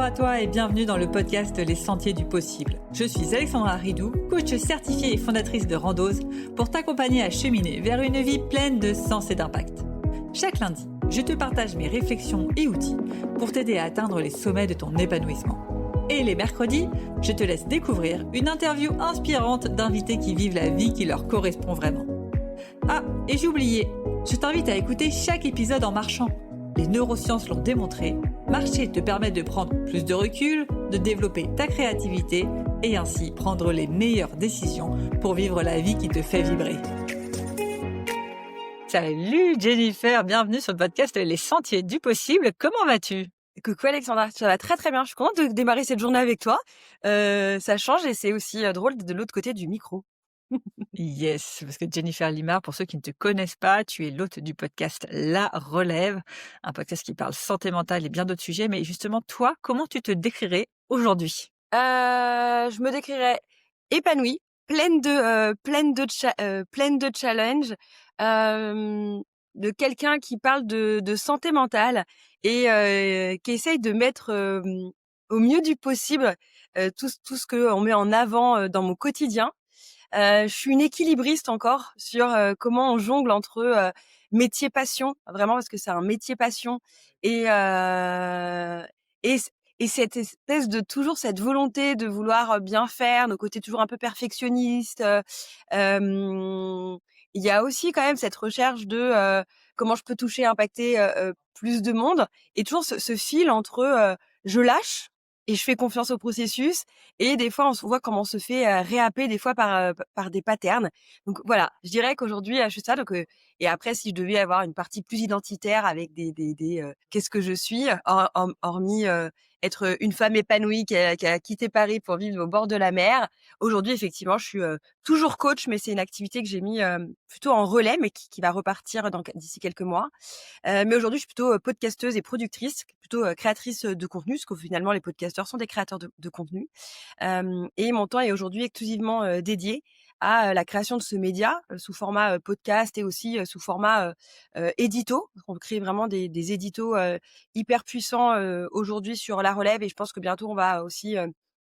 Bonjour à toi et bienvenue dans le podcast Les Sentiers du Possible. Je suis Alexandra Ridou, coach certifiée et fondatrice de Randose, pour t'accompagner à cheminer vers une vie pleine de sens et d'impact. Chaque lundi, je te partage mes réflexions et outils pour t'aider à atteindre les sommets de ton épanouissement. Et les mercredis, je te laisse découvrir une interview inspirante d'invités qui vivent la vie qui leur correspond vraiment. Ah, et j'ai oublié, je t'invite à écouter chaque épisode en marchant. Les neurosciences l'ont démontré, marcher te permet de prendre plus de recul, de développer ta créativité et ainsi prendre les meilleures décisions pour vivre la vie qui te fait vibrer. Salut Jennifer, bienvenue sur le podcast Les Sentiers du Possible. Comment vas-tu ? Coucou Alexandra, ça va très très bien. Je suis contente de démarrer cette journée avec toi. Ça change et c'est aussi drôle de l'autre côté du micro. Yes, parce que Jennifer Limard, pour ceux qui ne te connaissent pas, tu es l'hôte du podcast La Relève, un podcast qui parle santé mentale et bien d'autres sujets. Mais justement, toi, comment tu te décrirais aujourd'hui ? Je me décrirais épanouie, pleine de challenges, de quelqu'un qui parle de santé mentale et qui essaye de mettre au mieux du possible tout ce qu'on met en avant dans mon quotidien. Je suis une équilibriste encore sur comment on jongle entre métier passion, vraiment parce que c'est un métier passion et heu et c et cette espèce de toujours cette volonté de vouloir bien faire, nos côtés toujours un peu perfectionnistes. Il y a aussi quand même cette recherche de comment je peux toucher, impacter plus de monde et toujours ce fil entre je lâche et je fais confiance au processus et des fois, on se voit comment on se fait réhapper des fois par des patterns. Donc voilà, je dirais qu'aujourd'hui, je suis ça. Donc et après, si je devais avoir une partie plus identitaire avec des qu'est-ce que je suis, hormis être une femme épanouie qui a quitté Paris pour vivre au bord de la mer. Aujourd'hui, effectivement, je suis toujours coach, mais c'est une activité que j'ai mis plutôt en relais, mais qui va repartir d'ici quelques mois. Mais aujourd'hui, je suis plutôt podcasteuse et productrice, plutôt créatrice de contenu, parce que finalement, les podcasteurs sont des créateurs de contenu. Et mon temps est aujourd'hui exclusivement dédié à la création de ce média sous format podcast et aussi sous format édito. On crée vraiment des éditos hyper puissants aujourd'hui sur la relève et je pense que bientôt on va aussi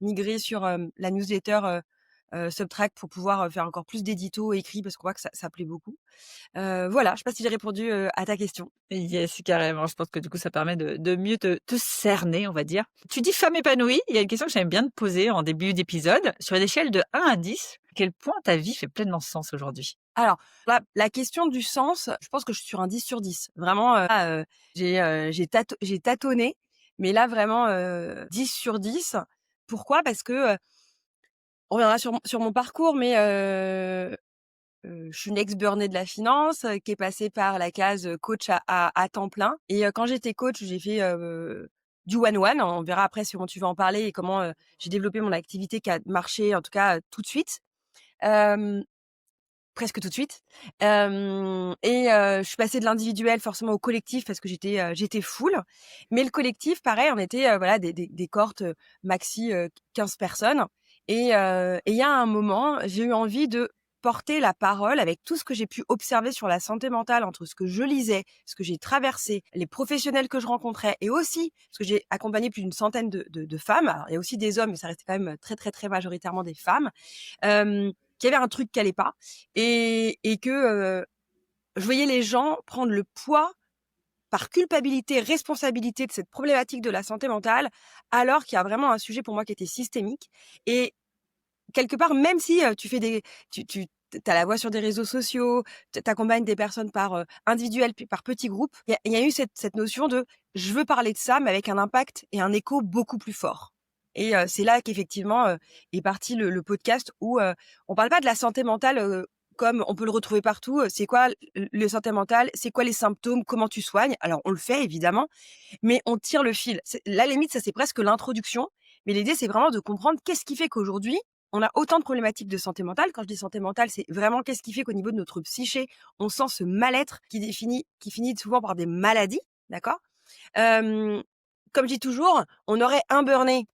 migrer sur la newsletter Subtract pour pouvoir faire encore plus d'éditos écrits parce qu'on voit que ça plaît beaucoup. Voilà, je sais pas si j'ai répondu à ta question. Yes, carrément. Je pense que du coup, ça permet de mieux te cerner, on va dire. Tu dis femme épanouie. Il y a une question que j'aime bien te poser en début d'épisode. Sur une échelle de 1 à 10, à quel point ta vie fait pleinement sens aujourd'hui ? Alors, la question du sens, je pense que je suis sur un 10 sur 10. Vraiment, j'ai tâtonné, mais là vraiment 10 sur 10. Pourquoi ? Parce que on reviendra sur mon parcours, mais je suis une ex-burnée de la finance qui est passée par la case coach à temps plein. Et quand j'étais coach, j'ai fait du one-one. On verra après si tu veux en parler et comment j'ai développé mon activité qui a marché, en tout cas tout de suite. Presque tout de suite. Je suis passée de l'individuel forcément au collectif parce que j'étais full. Mais le collectif, pareil, on était voilà des cohortes maxi 15 personnes. Et il y a un moment, j'ai eu envie de porter la parole avec tout ce que j'ai pu observer sur la santé mentale entre ce que je lisais, ce que j'ai traversé, les professionnels que je rencontrais et aussi parce que j'ai accompagné plus d'une centaine de femmes. Alors, il y a aussi des hommes, mais ça restait quand même très, très, très majoritairement des femmes. Qu'il y avait un truc qui allait pas et que je voyais les gens prendre le poids par culpabilité, responsabilité de cette problématique de la santé mentale, alors qu'il y a vraiment un sujet pour moi qui était systémique et quelque part, même si tu as la voix sur des réseaux sociaux, t'accompagnes des personnes par individuel puis par petits groupes, il y a eu cette notion de je veux parler de ça, mais avec un impact et un écho beaucoup plus fort. Et c'est là qu'effectivement est parti le podcast où on parle pas de la santé mentale comme on peut le retrouver partout. C'est quoi le santé mentale ? C'est quoi les symptômes ? Comment tu soignes ? Alors on le fait évidemment, mais on tire le fil. La limite, ça c'est presque l'introduction. Mais l'idée, c'est vraiment de comprendre qu'est-ce qui fait qu'aujourd'hui, on a autant de problématiques de santé mentale. Quand je dis santé mentale, c'est vraiment qu'est-ce qui fait qu'au niveau de notre psyché, on sent ce mal-être qui finit souvent par des maladies, d'accord ? Comme je dis toujours, on aurait un burn-out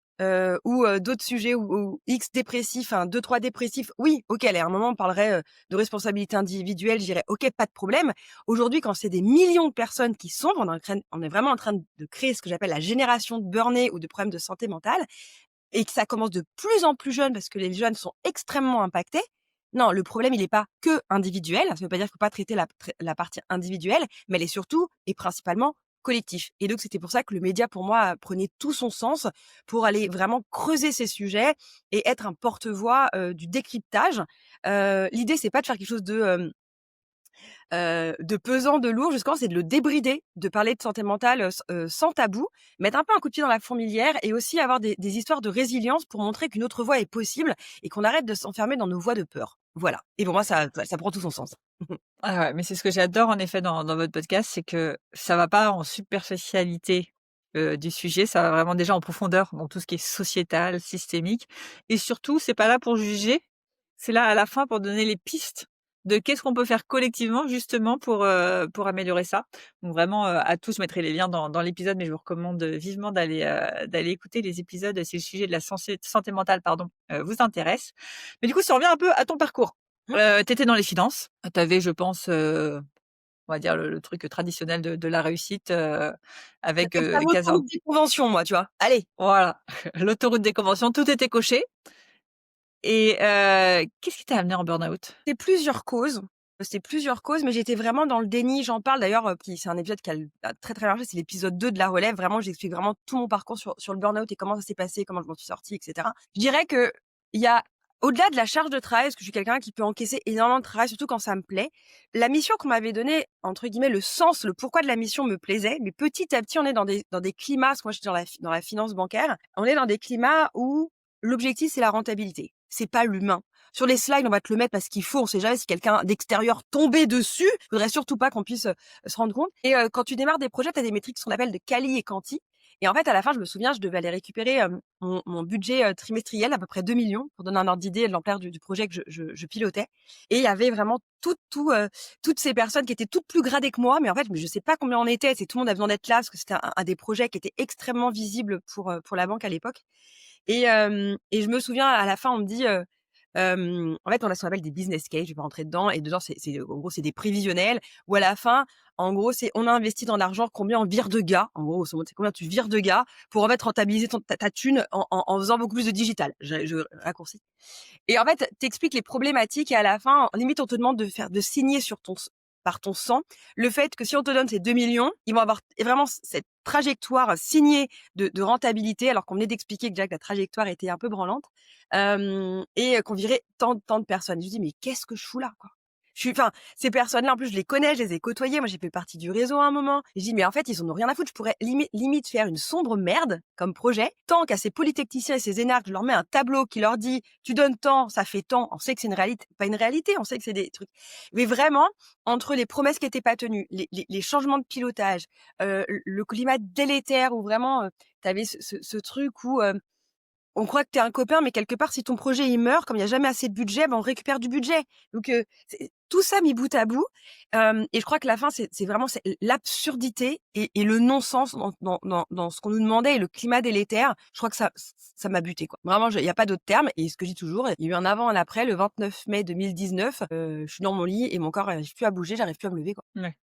ou d'autres sujets ou X dépressif, 2-3 dépressifs, oui, OK, allez, à un moment, on parlerait, de responsabilité individuelle, je dirais: «OK, pas de problème». Aujourd'hui, quand c'est des millions de personnes qui sombrent, on est vraiment en train de créer ce que j'appelle la génération de burn-out ou de problèmes de santé mentale et que ça commence de plus en plus jeune parce que les jeunes sont extrêmement impactés. Non, le problème, il est pas que individuel. Ça veut pas dire qu'il faut pas traiter la partie individuelle, mais elle est surtout et principalement collectif. Et donc, c'était pour ça que le média, pour moi, prenait tout son sens pour aller vraiment creuser ces sujets et être un porte-voix, du décryptage. L'idée, c'est pas de faire quelque chose de pesant, de lourd, justement, c'est de le débrider, de parler de santé mentale, sans tabou, mettre un peu un coup de pied dans la fourmilière et aussi avoir des histoires de résilience pour montrer qu'une autre voie est possible et qu'on arrête de s'enfermer dans nos voies de peur. Voilà. Et pour moi, ça prend tout son sens. Ah ouais, mais c'est ce que j'adore en effet dans votre podcast, c'est que ça va pas en superficialité, du sujet, ça va vraiment déjà en profondeur dans tout ce qui est sociétal, systémique et surtout, c'est pas là pour juger, c'est là à la fin pour donner les pistes de qu'est-ce qu'on peut faire collectivement justement pour améliorer ça. Donc vraiment, à tous, je mettrai les liens dans l'épisode, mais je vous recommande, vivement d'aller écouter les épisodes si le sujet de la santé mentale, pardon, vous intéresse. Mais du coup, si on revient un peu à ton parcours, tu étais dans les finances, tu avais je pense, on va dire le truc traditionnel de la réussite, avec, J'appelle ça les cases l'autoroute des conventions, moi, tu vois? Allez! voilà, l'autoroute des conventions, tout était coché et qu'est-ce qui t'a amené en burn-out? C'était plusieurs causes, mais j'étais vraiment dans le déni. J'en parle d'ailleurs, puis c'est un épisode qui a très, très marché, c'est l'épisode 2 de La Relève. Vraiment, j'explique vraiment tout mon parcours sur le burn-out et comment ça s'est passé, comment je m'en suis sortie, et cetera. Je dirais qu'il y a au-delà de la charge de travail, parce que je suis quelqu'un qui peut encaisser énormément de travail, surtout quand ça me plaît, la mission qu'on m'avait donnée, entre guillemets, le sens, le pourquoi de la mission me plaisait, mais petit à petit, on est dans des climats, parce que moi, je suis dans la finance bancaire, on est dans des climats où l'objectif, c'est la rentabilité. C'est pas l'humain. Sur les slides, on va te le mettre parce qu'il faut. On sait jamais si quelqu'un d'extérieur tombait dessus. Faudrait surtout pas qu'on puisse se rendre compte. Et quand tu démarres des projets, tu as des métriques qu'on appelle de quali et quanti. Et en fait, à la fin, je me souviens, je devais aller récupérer mon budget trimestriel, à peu près 2 millions, pour donner un ordre d'idée de l'ampleur du projet que je pilotais. Et il y avait vraiment toutes ces personnes qui étaient toutes plus gradées que moi. Mais en fait, je sais pas combien on était. C'est tout le monde avait besoin d'être là parce que c'était un des projets qui était extrêmement visible pour la banque à l'époque. Et je me souviens, à la fin, on me dit, en fait, on a ce qu'on appelle des business case, je vais pas rentrer dedans et dedans, en gros, c'est des prévisionnels où à la fin, en gros, c'est on a investi dans l'argent, combien on vire de gars, en gros, c'est combien tu vires de gars pour en fait rentabiliser ta thune en faisant beaucoup plus de digital. Je raccourcis. Et en fait, t'expliques les problématiques et à la fin, limite, on te demande de signer par ton sang, le fait que si on te donne ces 2 millions, ils vont avoir vraiment cette trajectoire signée de rentabilité, alors qu'on venait d'expliquer que déjà que la trajectoire était un peu branlante, et qu'on virait tant de personnes. Je me dis: «Mais qu'est-ce que je fous là, quoi?» Ces personnes-là, en plus, je les connais, je les ai côtoyées. Moi, j'ai fait partie du réseau à un moment. Et je dis: «Mais en fait, ils en ont rien à foutre. Je pourrais limite faire une sombre merde comme projet, tant qu'à ces polytechniciens et ces énarques, je leur mets un tableau qui leur dit: "Tu donnes tant, ça fait tant"». On sait que c'est une réalité, pas une réalité, on sait que c'est des trucs. Mais vraiment, entre les promesses qui étaient pas tenues, les changements de pilotage, le climat délétère où vraiment, tu avais ce truc où, on croit que tu es un copain, mais quelque part, si ton projet, il meurt, comme il y a jamais assez de budget, on récupère du budget. Donc, c'est tout ça mis bout à bout, et je crois que la fin, c'est vraiment l'absurdité et le non-sens dans ce qu'on nous demandait et le climat délétère. Je crois que ça m'a buté, quoi. Vraiment, il y a pas d'autre terme et ce que je dis toujours, il y a eu un avant, un après. Le 29 mai 2019, je suis dans mon lit et mon corps n'arrive plus à bouger, j'arrive plus à me lever, quoi. Ouais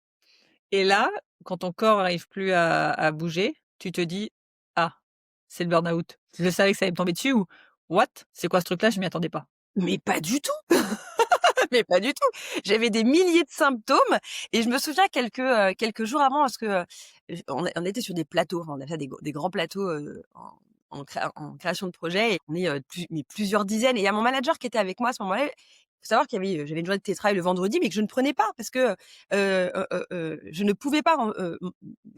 et là, quand ton corps arrive plus à bouger, tu te dis: «Ah, c'est le burn-out». Je savais que ça allait me tomber dessus ou «What? C'est quoi ce truc-là? Je m'y attendais pas». Mais pas du tout! Mais pas du tout. J'avais des milliers de symptômes et je me souviens quelques jours avant parce que, on était sur des plateaux, enfin, on a fait des grands plateaux, en création de projet et on est, plusieurs dizaines et il y a mon manager qui était avec moi à ce moment-là. Faut savoir qu'il y avait, j'avais une journée de télétravail le vendredi, mais que je ne prenais pas parce que, je ne pouvais pas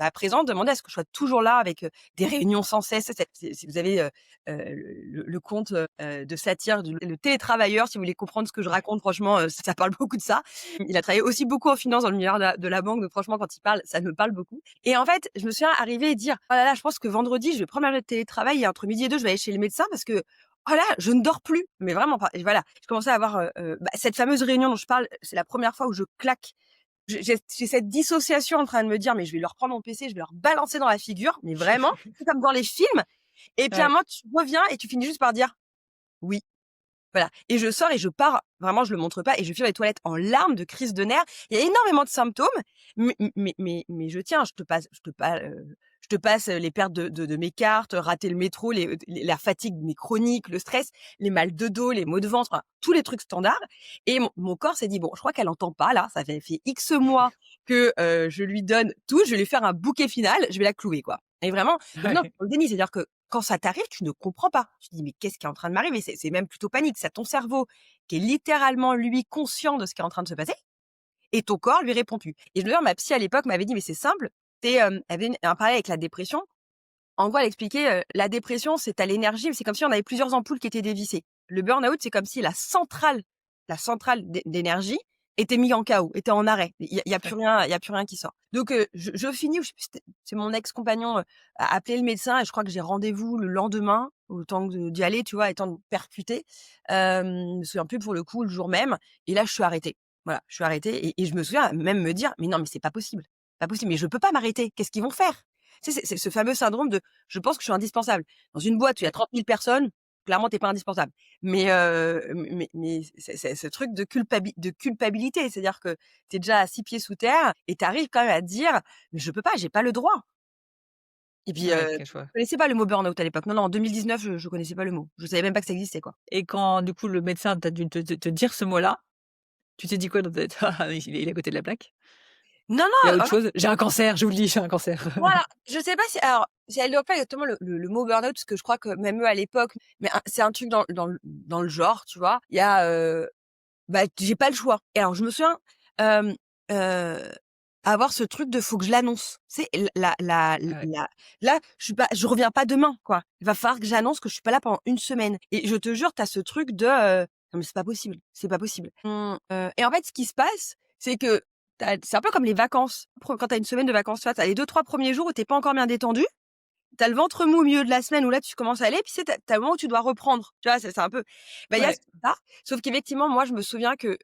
à présent demander à ce que je sois toujours là avec, des réunions sans cesse. Si vous avez, le compte, de satire Le Télétravailleur, si vous voulez comprendre ce que je raconte, franchement, ça parle beaucoup de ça. Il a travaillé aussi beaucoup en finance dans l'univers de la banque, donc franchement, quand il parle, ça me parle beaucoup. Et en fait, je me souviens arriver et dire: «Oh là là, je pense que vendredi, je vais prendre ma journée de télétravail et entre midi et 2, je vais aller chez le médecin parce que, oh là, je ne dors plus». Mais vraiment pas. Et voilà, je commençais à avoir, cette fameuse réunion dont je parle, c'est la première fois où je claque. J'ai cette dissociation en train de me dire: «Mais je vais leur prendre mon PC, je vais leur balancer dans la figure», mais vraiment, comme dans les films. Et puis à un Ouais. moment, tu reviens et tu finis juste par dire: «Oui». Voilà, et je sors et je pars, vraiment je le montre pas et je file dans les toilettes en larmes de crise de nerfs. Il y a énormément de symptômes, mais je tiens, je te passe les pertes de mes cartes, rater le métro, la fatigue mais chronique, le stress, les mal de dos, les maux de ventre, enfin tous les trucs standards, et mon corps s'est dit: «Bon, je crois qu'elle entend pas là, ça fait X mois que, je lui donne tout, je vais lui faire un bouquet final, je vais la clouer, quoi». Et vraiment, donc non, Ouais. le déni, c'est-à-dire que quand ça t'arrive, tu ne comprends pas. Tu te dis: «Mais qu'est-ce qui est en train de m'arriver?» C'est même plutôt panique. C'est ton cerveau qui est littéralement, lui, conscient de ce qui est en train de se passer, et ton corps lui répond plus. Et je me souviens, ma psy à l'époque m'avait dit: «Mais c'est simple, elle avait un parallèle avec la dépression». En gros, elle expliquait, la dépression, c'est tu l'énergie, mais c'est comme si on avait plusieurs ampoules qui étaient dévissées. Le burn-out, c'est comme si la centrale d'énergie était mise en chaos, était en arrêt. Il y a plus rien qui sort. Donc je finis, je sais plus, c'est mon ex-compagnon, a appelé le médecin et je crois que j'ai rendez-vous le lendemain, autant que d'y aller, tu vois, et temps de percuter. Je me souviens plus pour le coup, le jour même, et là, je suis arrêtée. Voilà, je suis arrêtée, et je me souviens même me dire: «Mais non, mais c'est pas possible. Pas possible, mais je peux pas m'arrêter. Qu'est-ce qu'ils vont faire?» Tu sais, c'est ce fameux syndrome de: «Je pense que je suis indispensable». Dans une boîte où il y a 30 000 personnes, clairement, tu es pas indispensable. Mais c'est ce truc de culpabilité, c'est-à-dire que tu es déjà à 6 pieds sous terre et tu arrives quand même à te dire: «Mais je peux pas, j'ai pas le droit». Et puis, Ouais, OK, je je vois. connaissais pas le mot burn-out à l'époque. Non, non, en 2019, je connaissais pas le mot. Je savais même pas que ça existait, quoi. Et quand du coup le médecin t'a dû te dire ce mot-là, tu t'es dit quoi dans ta tête? «Ah, il est à côté de la plaque»? Non, Il y a non, autre chose? «J'ai un cancer, je vous le dis, j'ai un cancer». voilà, je sais pas si, alors, si elle doit pas exactement le mot burn-out, parce que je crois que même eux à l'époque, mais c'est un truc dans le genre, tu vois? Il y a, bah, j'ai pas le choix. Et alors je me souviens, hem, heu, avoir ce truc de faut que je l'annonce. Tu sais, Ah ouais. la là, je reviens pas demain, quoi. Il va falloir que j'annonce que je suis pas là pendant une semaine, et je te jure, tu as ce truc de, non mais c'est pas possible, c'est pas possible. Et en fait, ce qui se passe, c'est que c'est un peu comme les vacances. Quand tu as une semaine de vacances, tu vois, tu as les 2-3 premiers jours où tu es pas encore bien détendu. Tu as le ventre mou au milieu de la semaine où là, tu commences à aller, puis tu sais, tu as le moment où tu dois reprendre. Tu vois, c'est un peu, bah, il y a Ouais. ça, sauf qu'effectivement, moi, je me souviens que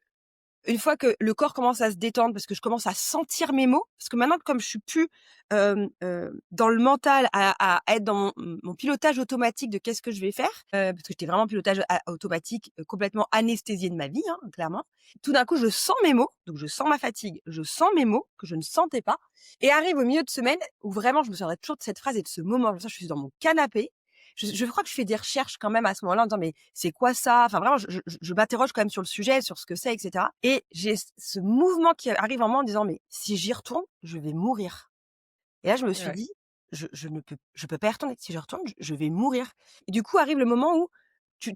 une fois que le corps commence à se détendre, parce que je commence à sentir mes mots, parce que maintenant, comme je suis plus, dans le mental à être dans mon pilotage automatique de qu'est-ce que je vais faire, parce que j'étais vraiment en pilotage automatique, complètement anesthésiée de ma vie, hein, clairement. Tout d'un coup, je sens mes mots, donc je sens ma fatigue, je sens mes mots que je ne sentais pas, et arrive au milieu de semaine où vraiment je me souviendrai toujours de cette phrase et de ce moment. Comme ça, je suis dans mon canapé. Je crois que je fais des recherches quand même à ce moment-là en disant: «Mais c'est quoi ça?» Enfin vraiment, je m'interroge quand même sur le sujet, sur ce que c'est, et cetera, et j'ai ce mouvement qui arrive en moi en disant: «Mais si j'y retourne, je vais mourir». Et là, je me suis Ouais. dit: Je peux pas y retourner. Si j'y retourne, je vais mourir». Et du coup, arrive le moment où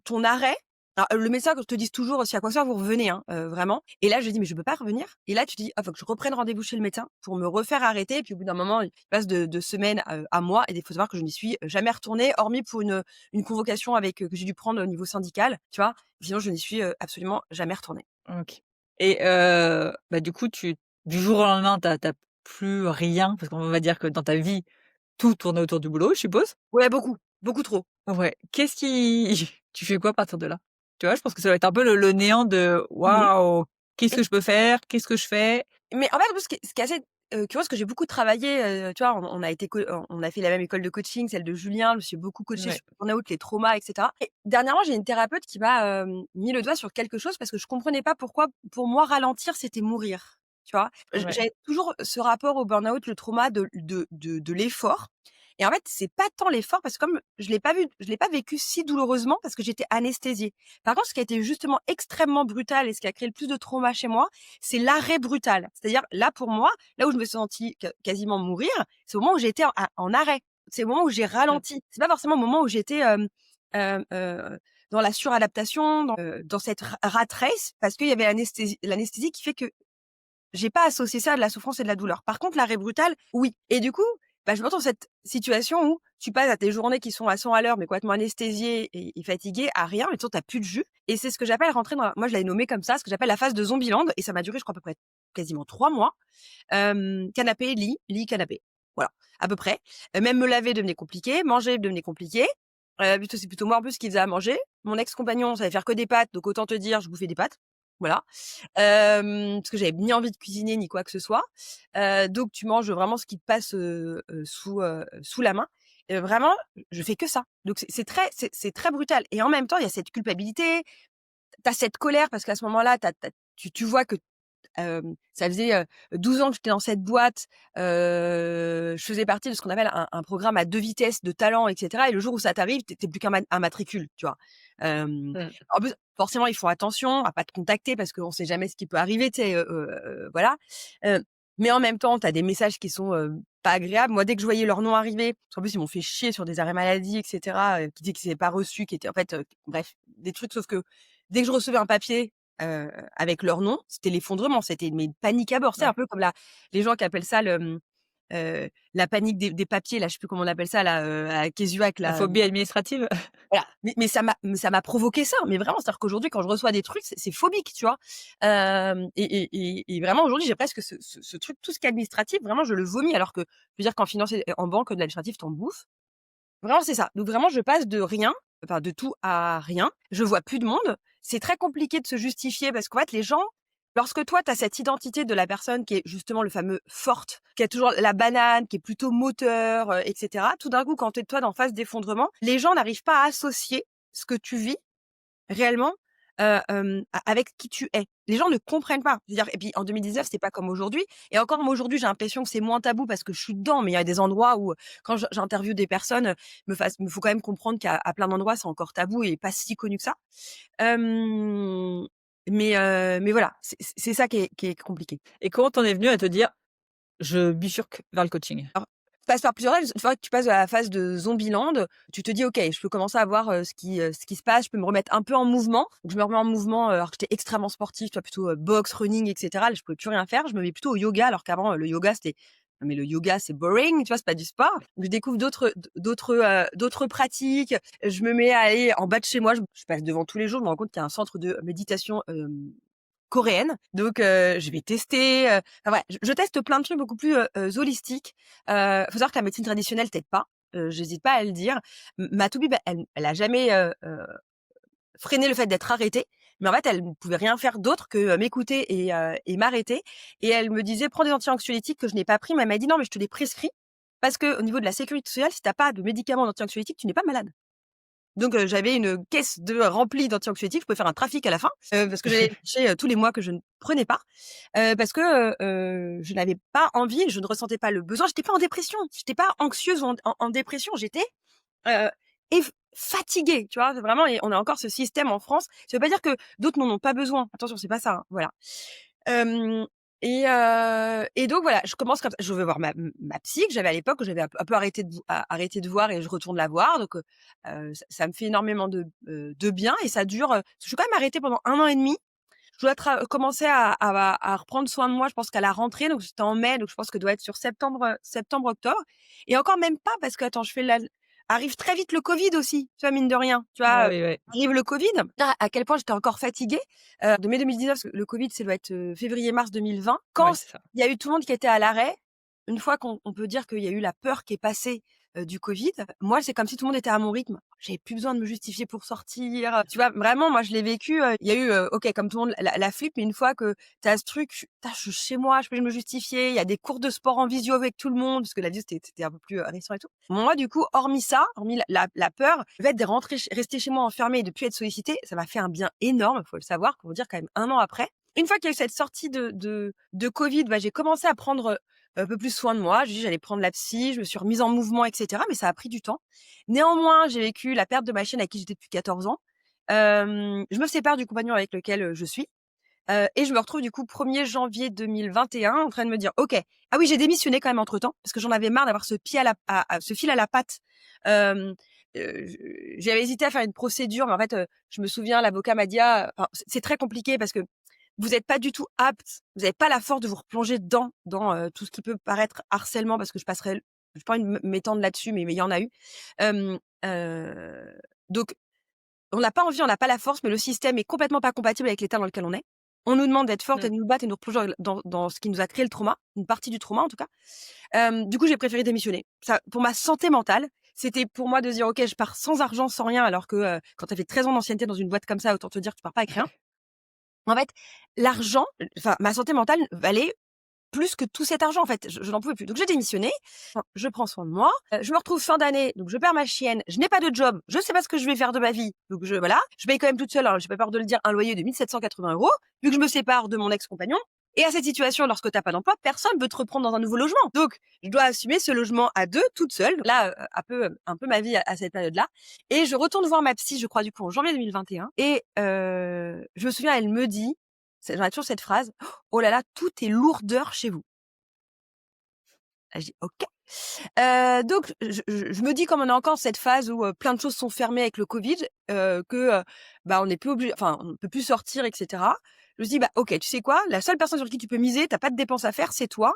ton arrêt, alors le médecin te dise toujours: «Si à quoi que ce soit, vous revenez, hein», vraiment. Et là, je dis: «Mais je peux pas revenir». Et là, tu dis: «Ah, faut que je reprenne rendez-vous chez le médecin pour me refaire arrêter». Et puis au bout d'un moment, il passe de semaines à mois, et il faut savoir que je n'y suis jamais retournée, hormis pour une convocation avec, que j'ai dû prendre au niveau syndical, tu vois? Sinon, je n'y suis, absolument jamais retournée. OK. Et bah, du coup, du jour au lendemain, tu as plus rien, parce qu'on va dire que dans ta vie, tout tournait autour du boulot, je suppose? Ouais, beaucoup, beaucoup trop. Ouais. Qu'est-ce qui tu fais quoi à partir de là? Tu vois, je pense que ça va être un peu le néant de: Mmh. «Waouh, qu'est-ce que je peux faire? Qu'est-ce que je fais?» Mais en fait, moi, ce qui est assez, curieux, parce que j'ai beaucoup travaillé, tu vois, on a fait la même école de coaching, celle de Julien. Je me suis beaucoup coachée Ouais. sur le burn-out, les traumas, et cetera. Et dernièrement, j'ai une thérapeute qui m'a, mis le doigt sur quelque chose, parce que je comprenais pas pourquoi, pour moi, ralentir, c'était mourir, tu vois? Ouais. J'avais toujours ce rapport au burn-out, le trauma de l'effort. Et en fait, c'est pas tant l'effort, parce que comme je l'ai pas vécu si douloureusement, parce que j'étais anesthésiée. Par contre, ce qui a été justement extrêmement brutal et ce qui a créé le plus de trauma chez moi, c'est l'arrêt brutal. C'est-à-dire, là, pour moi, là où je me suis sentie quasiment mourir, c'est au moment où j'étais en arrêt. C'est au moment où j'ai Mmh. ralenti. C'est pas forcément au moment où j'étais, dans la suradaptation, dans cette rat race, parce qu'il y avait l'anesthésie qui fait que j'ai pas associé ça à de la souffrance et de la douleur. Par contre, l'arrêt brutal, oui. Et du coup, bah, je me retrouve dans cette situation où tu passes à tes journées qui sont à 100 à l'heure, mais complètement anesthésiée et fatiguée, à rien, mais tu as plus de jus. Et c'est ce que j'appelle rentrer dans moi, je l'avais nommé comme ça, ce que j'appelle la phase de Zombieland, et ça m'a duré, je crois, à peu près quasiment 3 mois. Canapé, lit, canapé. Voilà, à peu près. Même me laver devenait compliqué, manger devenait compliqué. C'est plutôt moi en plus qui faisait à manger. Mon ex-compagnon savait faire que des pâtes, donc autant te dire, je bouffais des pâtes. Voilà. Parce que j'avais ni envie de cuisiner ni quoi que ce soit. Donc tu manges vraiment ce qui te passe, sous la main. vraiment, je fais que ça. Donc c'est très brutal et en même temps, il y a cette culpabilité, tu as cette colère parce qu'à ce moment-là, tu vois que ça faisait, 12 ans que j'étais dans cette boîte. Je faisais partie de ce qu'on appelle un programme à 2 vitesses de talent et cetera et le jour où ça t'arrive, tu plus qu'un matricule, tu vois? Mmh. En plus, forcément, ils font attention à pas te contacter parce qu'on sait jamais ce qui peut arriver, tu sais? Voilà. Heu, mais en même temps, tu as des messages qui sont, pas agréables. Moi, dès que je voyais leur nom arriver parce qu'en plus, ils m'ont fait chier sur des arrêts maladie et cetera, qui disaient qu'ils avaient pas reçu, qui étaient en fait, bref, des trucs sauf que dès que je recevais un papier avec leur nom, c'était l'effondrement, c'était mais panique à bord. C'est un Ouais. peu comme les gens qui appellent ça la panique des papiers là, je sais plus comment on appelle ça là, à Kézouak La là, phobie administrative? voilà. Mais ça m'a provoqué ça, mais vraiment, c'est-à-dire qu'aujourd'hui quand je reçois des trucs, c'est phobique, tu vois? Et vraiment aujourd'hui, j'ai presque ce truc, tout ce qui est administratif, vraiment je le vomis alors que je veux dire qu'en finance et en banque, de l'administratif, tu en bouffes. Vraiment, c'est ça. Donc vraiment, je passe de rien, enfin de tout à rien. Je vois plus de monde. C'est très compliqué de se justifier parce qu'en fait, les gens, lorsque toi, tu as cette identité de la personne qui est justement le fameux forte, qui a toujours la banane, qui est plutôt moteur, et cetera, tout d'un coup, quand tu es toi en phase d'effondrement, les gens n'arrivent pas à associer ce que tu vis réellement, avec qui tu es. Les gens ne comprennent pas. Je veux dire et puis en 2019, c'était pas comme aujourd'hui et encore moi aujourd'hui, j'ai l'impression que c'est moins tabou parce que je suis dedans, mais il y a des endroits où, quand j'interviewe des personnes, me faut quand même comprendre qu'à plein d'endroits, c'est encore tabou et pas si connu que ça. Hem, mais voilà, c'est ça qui est compliqué. Et comment t'en es venue à te dire: «Je bifurque vers le coaching»? Alors, tu passes par plusieurs phases. Une fois que tu passes de la phase de Zombieland, tu te dis: «OK, je peux commencer à voir, ce qui se passe, je peux me remettre un peu en mouvement». Donc je me remets en mouvement, alors que j'étais extrêmement sportive, tu vois? Plutôt, boxe, running et cetera. Là, je pouvais plus rien faire. Je me mets plutôt au yoga alors qu'avant, le yoga, c'était non mais le yoga, c'est boring, tu vois? C'est pas du sport. Donc je découvre d'autres pratiques. Je me mets à aller en bas de chez moi, je passe devant tous les jours, je me rends compte qu'il y a un centre de méditation, coréenne. Donc je vais tester, enfin voilà, je teste plein de trucs beaucoup plus, holistiques. Faut savoir que la médecine traditionnelle t'aide pas, j'hésite pas à le dire. Ma toubib, elle a jamais, freiné le fait d'être arrêtée, mais en fait, elle ne pouvait rien faire d'autre que, m'écouter et m'arrêter et elle me disait: «Prends des anxiolytiques» que je n'ai pas pris, mais elle m'a dit: «Non, mais je te les prescris parce qu'au niveau de la sécurité sociale, si tu as pas de médicaments anxiolytiques, tu n'es pas malade». Donc j'avais une caisse remplie d'anxiolytiques, je pouvais faire un trafic à la fin, parce que j'allais chercher, tous les mois que je ne prenais pas, parce que, je n'avais pas envie, je ne ressentais pas le besoin. J'étais pas en dépression, j'étais pas anxieuse ou en dépression, j'étais, heu, fatiguée, tu vois? Vraiment et on a encore ce système en France. Ça veut pas dire que d'autres n'en ont pas besoin. Attention, c'est pas ça, hein, voilà. Hem et donc voilà, je commence comme ça. Je vais voir ma psy que j'avais à l'époque, que j'avais un peu arrêté de voir et je retourne la voir donc ça me fait énormément de bien et ça dure, je suis quand même arrêtée pendant 1 an et demi. Je dois commencer à reprendre soin de moi, je pense qu'à la rentrée, donc c'était en mai, donc je pense que doit être sur septembre-octobre et encore même pas parce que attends, je fais la arrive très vite le covid aussi, tu vois? Mine de rien, tu Ah vois? oui, ouais. Arrive le covid, à quel point j'étais encore fatiguée, de mai 2019 parce que le covid, ça doit être, février-mars 2020. Ouais, Quand c'est ça. il y a eu tout le monde qui était à l'arrêt, une fois qu'on peut dire qu'il y a eu la peur qui est passée, du covid, moi, c'est comme si tout le monde était à mon rythme. J'avais plus besoin de me justifier pour sortir, tu vois? Vraiment, moi, je l'ai vécu, il y a eu, OK, comme tout le monde, la flip, mais une fois que tu as ce truc, je suis chez moi, je peux me justifier. Il y a des cours de sport en visio avec tout le monde, parce que la visio, c'était un peu plus, récent et tout. Moi, du coup, hormis ça, hormis la peur, le fait de rester chez moi enfermée et de plus être sollicitée, ça m'a fait un bien énorme, faut le savoir, pour vous dire quand même 1 an après. Une fois qu'il y a eu cette sortie de covid, bah, j'ai commencé à prendre, un peu plus soin de moi. J'ai dit: «J'allais prendre la psy», je me suis remise en mouvement et cetera, mais ça a pris du temps. Néanmoins, j'ai vécu la perte de ma chienne avec qui j'étais depuis 14 ans. Je me sépare du compagnon avec lequel, je suis, et je me retrouve du coup 1er janvier 2021 en train de me dire: «OK». Ah oui, j'ai démissionné quand même entre-temps parce que j'en avais marre d'avoir ce fil à la patte. Hem, j'avais hésité à faire une procédure, mais en fait, je me souviens, l'avocat m'a dit: «Ah» enfin, c'est très compliqué parce que vous êtes pas du tout apte, vous avez pas la force de vous replonger dedans, dans, tout ce qui peut paraître harcèlement parce que j'ai pas envie de m'étendre là-dessus, mais il y en a eu. Hem, donc on n'a pas envie, on n'a pas la force, mais le système est complètement pas compatible avec l'état dans lequel on est. On nous demande d'être forte et Mmh. de nous battre et de nous replonger dans ce qui nous a créé le trauma, une partie du trauma en tout cas. Du coup, j'ai préféré démissionner. Ça pour ma santé mentale, c'était pour moi de dire: «OK, je pars sans argent, sans rien», alors que, quand tu as fait 13 ans d'ancienneté dans une boîte comme ça, autant te dire que tu pars pas avec rien. En fait, l'argent, enfin ma santé mentale valait plus que tout cet argent, en fait. Je n'en pouvais plus. Donc j'ai démissionné, je prends soin de moi. Je me retrouve fin d'année, donc je perds ma chienne, je n'ai pas de job, je sais pas ce que je vais faire de ma vie. Donc voilà, je paye quand même toute seule, alors j'ai pas peur de le dire, un loyer de 1 780 €, vu que je me sépare de mon ex-compagnon. Et à cette situation, lorsque t'as pas d'emploi, personne veut te reprendre dans un nouveau logement. Donc je dois assumer ce logement à 2, toute seule. Là, un peu ma vie à cette période-là. Et je retourne voir ma psy, je crois, du coup, en janvier 2021. Et je me souviens, elle me dit, j'en ai toujours cette phrase: «Oh là là, tout est lourdeur chez vous». Ah, je dis: «OK». Donc je me dis, comme on est encore dans cette phase où, plein de choses sont fermées avec le Covid, que, on n'est plus obligé, enfin, on ne peut plus sortir et cetera. Je me dis: «Bah, OK, tu sais quoi? La seule personne sur qui tu peux miser, tu as pas de dépenses à faire, c'est toi.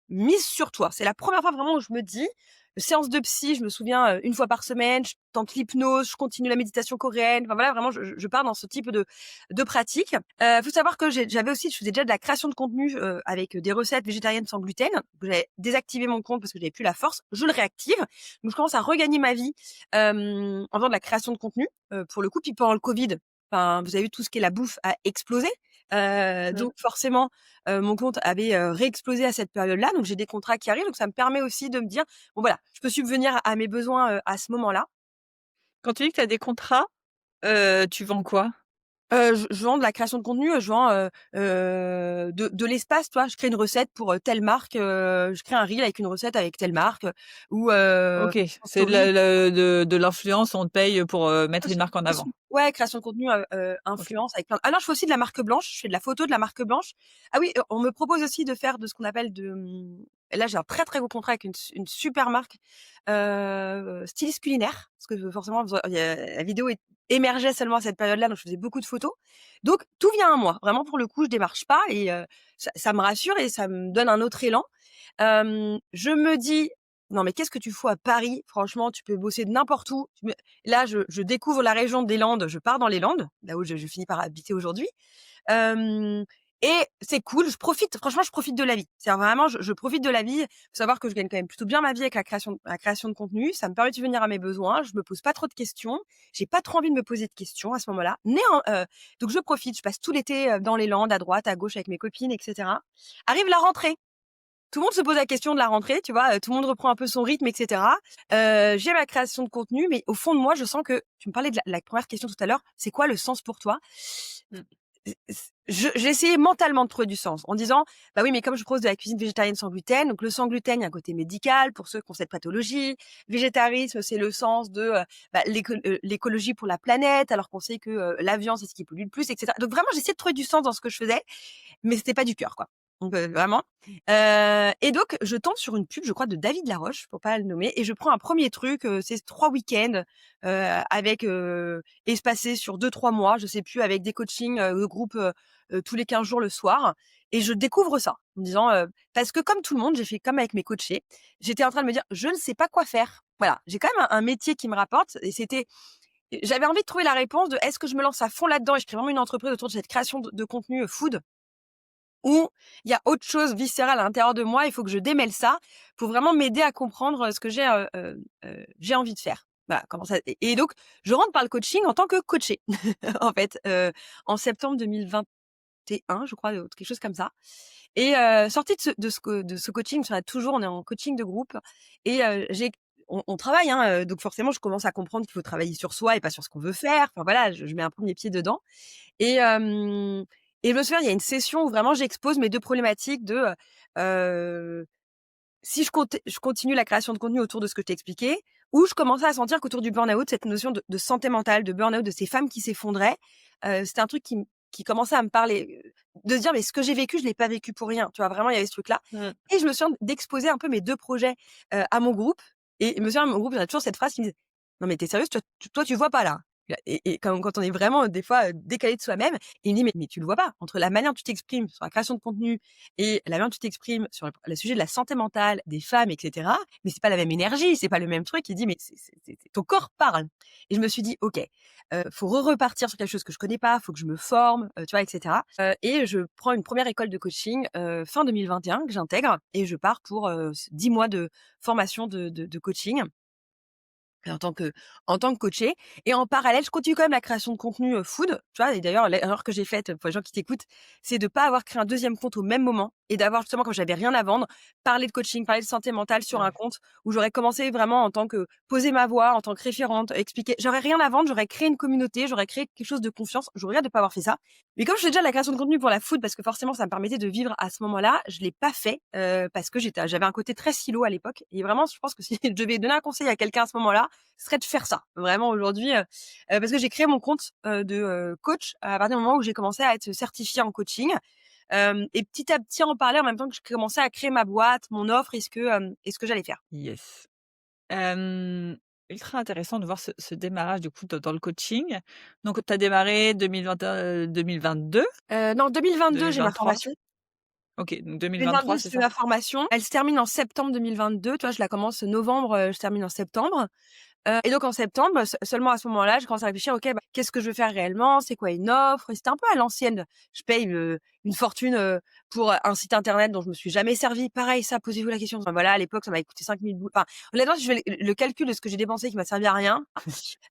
Mise sur toi». C'est la première fois vraiment où je me dis, séance de psy, je me souviens, 1 fois par semaine, je tente l'hypnose, je continue la méditation coréenne. Enfin voilà, vraiment je pars dans ce type de pratique. Faut savoir que j'avais aussi, je faisais déjà de la création de contenu, avec des recettes végétariennes sans gluten. J'avais désactivé mon compte parce que j'avais plus la force. Je le réactive. Donc je commence à regagner ma vie, en faisant de la création de contenu, pour le coup. Puis pendant le Covid, enfin, vous avez vu, tout ce qui est la bouffe a explosé. Mmh. Donc forcément, mon compte avait, réexplosé à cette période-là. Donc j'ai des contrats qui arrivent. Donc ça me permet aussi de me dire: «Bon voilà, je peux subvenir à mes besoins, à ce moment-là». Quand tu dis que tu as des contrats, tu vends quoi? Je vends de la création de contenu, je vends, de l'espace, tu vois? Je crée une recette pour, telle marque, je crée un reel avec une recette avec telle marque, ou, OK, en c'est story. de l'influence, on te paye pour, mettre une marque en avant? Ouais, création de contenu, OK. influence avec plein non, je fais aussi de la marque blanche, je fais de la photo de la marque blanche. Ah oui, on me propose aussi de faire de ce qu'on appelle là, j'ai un très, très gros contrat avec une super marque, styliste culinaire, parce que forcément, la vidéo émergeait seulement à cette période-là, donc je faisais beaucoup de photos. Donc tout vient à moi. Vraiment, pour le coup, je démarche pas, et ça me rassure et ça me donne un autre élan. Je me dis: «Non, mais qu'est-ce que tu fous à Paris? Franchement, tu peux bosser de n'importe où». Là, je découvre la région des Landes, je pars dans les Landes, là où je finis par habiter aujourd'hui. Hem Et c'est cool, je profite, franchement, je profite de la vie. C'est vraiment, je profite de la vie. Faut savoir que je gagne quand même plutôt bien ma vie avec la création de contenu. Ça me permet de subvenir à mes besoins. Je me pose pas trop de questions. J'ai pas trop envie de me poser de questions à ce moment-là. Donc je profite, je passe tout l'été, dans les Landes, à droite, à gauche avec mes copines et cetera. Arrive la rentrée. Tout le monde se pose la question de la rentrée, tu vois? Tout le monde reprend un peu son rythme et cetera. J'ai ma création de contenu, mais au fond de moi, je sens que tu me parlais de la 1re question tout à l'heure, c'est quoi le sens pour toi? Mmh. J'ai essayé mentalement de trouver du sens en disant: «Bah oui, mais comme je propose de la cuisine végétarienne sans gluten, donc le sans gluten, il y a un côté médical pour ceux qui ont cette pathologie. Végétarisme, c'est le sens de, l'écologie pour la planète, alors qu'on sait que, la viande, c'est ce qui pollue le plus et cetera». Donc vraiment, j'essayais de trouver du sens dans ce que je faisais, mais c'était pas du cœur, quoi. Donc vraiment. Et donc je tombe sur une pub, je crois, de David Laroche, pour pas le nommer, et je prends un premier truc, c'est 3 week-ends, avec, espacés sur 2-3 mois, je sais plus, avec des coachings, de groupe, tous les 15 jours le soir, et je découvre ça en me disant, parce que comme tout le monde, j'ai fait comme avec mes coachés, j'étais en train de me dire: «Je ne sais pas quoi faire». Voilà, j'ai quand même un métier qui me rapporte, et j'avais envie de trouver la réponse de: est-ce que je me lance à fond là-dedans et je crée vraiment une entreprise autour de cette création de contenu, food, ou il y a autre chose viscérale à l'intérieur de moi, il faut que je démêle ça pour vraiment m'aider à comprendre, ce que j'ai envie de faire. Voilà, comment ça, et donc je rentre par le coaching en tant que coachée, en fait, en septembre 2021, je crois, quelque chose comme ça, et sortie de ce coaching, parce qu'on a toujours, on est en coaching de groupe, et on travaille, hein, donc forcément je commence à comprendre qu'il faut travailler sur soi et pas sur ce qu'on veut faire. Enfin voilà, je mets un peu mes pieds dedans, et je me souviens, il y a une session où vraiment j'expose mes 2 problématiques de, si je continue la création de contenu autour de ce que je t'ai expliqué, ou je commençais à sentir qu'autour du burn-out, cette notion de santé mentale, de burn-out, de ces femmes qui s'effondraient, c'était un truc qui commençait à me parler, de se dire: «Mais ce que j'ai vécu, je l'ai pas vécu pour rien». Tu vois? Vraiment, il y avait ce truc-là, Mmh. et je me souviens d'exposer un peu mes 2 projets, à mon groupe, et je me souviens, mon groupe, il y a toujours cette phrase qui me disait: «Non mais tu es sérieuse? Toi, tu vois pas là?» Et quand on est vraiment, des fois, décalé de soi-même, il me dit: «Mais tu le vois pas? Entre la manière dont tu t'exprimes sur la création de contenu et la manière dont tu t'exprimes sur le sujet de la santé mentale des femmes et cetera, mais c'est pas la même énergie, c'est pas le même truc». Il dit: «Mais ton corps parle». Et je me suis dit: «OK, faut repartir sur quelque chose que je connais pas, faut que je me forme», tu vois, et cetera. Et je prends une première école de coaching, fin 2021, que j'intègre, et je pars pour, 10 mois de formation de coaching. en tant que coachée. Et en parallèle, je continue quand même la création de contenu food, tu vois. Et d'ailleurs, l'erreur que j'ai faite pour les gens qui t'écoutent, c'est de pas avoir créé un deuxième compte au même moment et d'avoir justement, comme j'avais rien à vendre, parler de coaching, parler de santé mentale sur un Ouais. compte où j'aurais commencé vraiment en tant que poser ma voix, en tant que référente, expliquer. J'aurais rien à vendre, j'aurais créé une communauté, j'aurais créé quelque chose de confiance. Je regrette de pas avoir fait ça. Mais comme je fais déjà de la création de contenu pour la food, parce que forcément ça me permettait de vivre à ce moment-là, je l'ai pas fait parce que j'avais un côté très silo à l'époque. Et vraiment, je pense que si je devais donner un conseil à quelqu'un à ce moment-là, ce serait de faire ça. Vraiment aujourd'hui, parce que j'ai créé mon compte de coach à partir du moment où j'ai commencé à être certifiée en coaching. Et petit à petit en parler en même temps que je commençais à créer ma boîte, mon offre et ce que j'allais faire. Yes. Hem, Ultra intéressant de voir ce démarrage du coup dans le coaching. Donc tu as démarré 2021, 2022, Non, 2022, j'ai ma 2023? formation. OK, donc 2022, 2023, je c'est fais ça? ma formation. Elle se termine en septembre 2022. Tu vois, je la commence novembre, je termine en septembre. Et donc en septembre, seulement à ce moment-là, je commence à réfléchir: «OK, bah, qu'est-ce que je veux faire réellement? C'est quoi une offre?» Et c'était un peu à l'ancienne. Je paye, une fortune, pour un site internet dont je me suis jamais servie. Pareil, ça, posez-vous la question. Enfin, voilà, à l'époque, ça m'avait coûté 5 000 boules. Enfin, honnêtement, si je fais le calcul de ce que j'ai dépensé qui m'a servi à rien.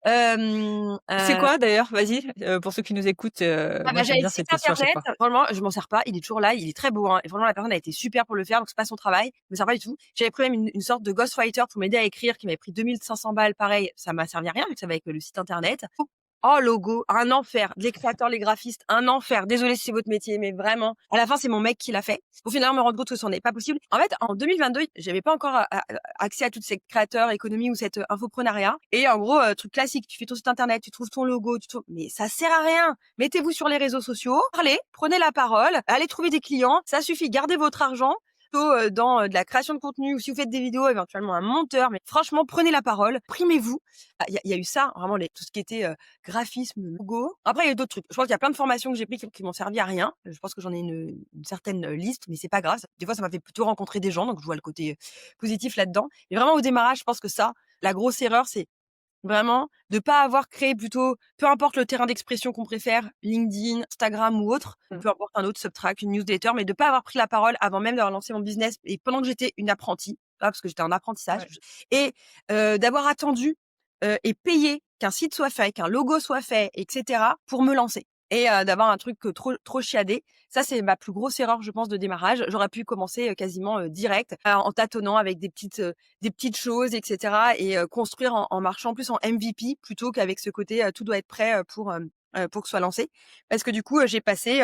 Hem, C'est quoi d'ailleurs? Vas-y, pour ceux qui nous écoutent, Ah moi bah, j'aime j'avais le bien site cette question à chaque internet, fois. franchement, je m'en sers pas, il est toujours là, il est très beau, hein, et franchement la personne a été super pour le faire, donc c'est pas son travail, je me sers pas du tout. J'avais pris même une sorte de ghostwriter pour m'aider à écrire qui m'avait pris 2 500 balles, pareil, ça m'a servi à rien vu que ça va avec le site internet. Oh logo, un enfer. Les créateurs, les graphistes, un enfer. Désolée si c'est votre métier, mais vraiment. À la fin, c'est mon mec qui l'a fait. Pour finalement me rendre compte que ce n'est pas possible. En fait, en 2022, j'avais pas encore accès à toutes ces créateurs, économie ou cette infoprenariat. Et en gros, truc classique, tu fais ton site internet, tu trouves ton logo, mais ça sert à rien. Mettez-vous sur les réseaux sociaux, parlez, prenez la parole, allez trouver des clients. Ça suffit, gardez votre argent plutôt dans de la création de contenu ou si vous faites des vidéos, éventuellement un monteur. Mais franchement, prenez la parole, primez-vous. Il y a eu ça, vraiment, tout ce qui était graphisme, logo. Après, il y a eu d'autres trucs. Je pense qu'il y a plein de formations que j'ai prises qui m'ont servi à rien. Je pense que j'en ai une certaine liste, mais c'est pas grave. Des fois, ça m'a fait plutôt rencontrer des gens, donc je vois le côté positif là-dedans. Mais vraiment, au démarrage, je pense que ça, la grosse erreur, c'est vraiment de pas avoir créé plutôt, peu importe le terrain d'expression qu'on préfère, LinkedIn, Instagram ou autre, ou peu importe un autre Subtract, une newsletter, mais de pas avoir pris la parole avant même d'avoir lancé mon business et pendant que j'étais une apprentie, parce que j'étais en apprentissage, Ouais. et d'avoir attendu et payé qu'un site soit fait, qu'un logo soit fait, et cetera, pour me lancer et d'avoir un truc trop chiadé. Ça, c'est ma plus grosse erreur, je pense, de démarrage. J'aurais pu commencer quasiment direct en tâtonnant avec des petites choses, et cetera, et construire en marchant plus en MVP plutôt qu'avec ce côté tout doit être prêt pour que ce soit lancé. Parce que du coup, j'ai passé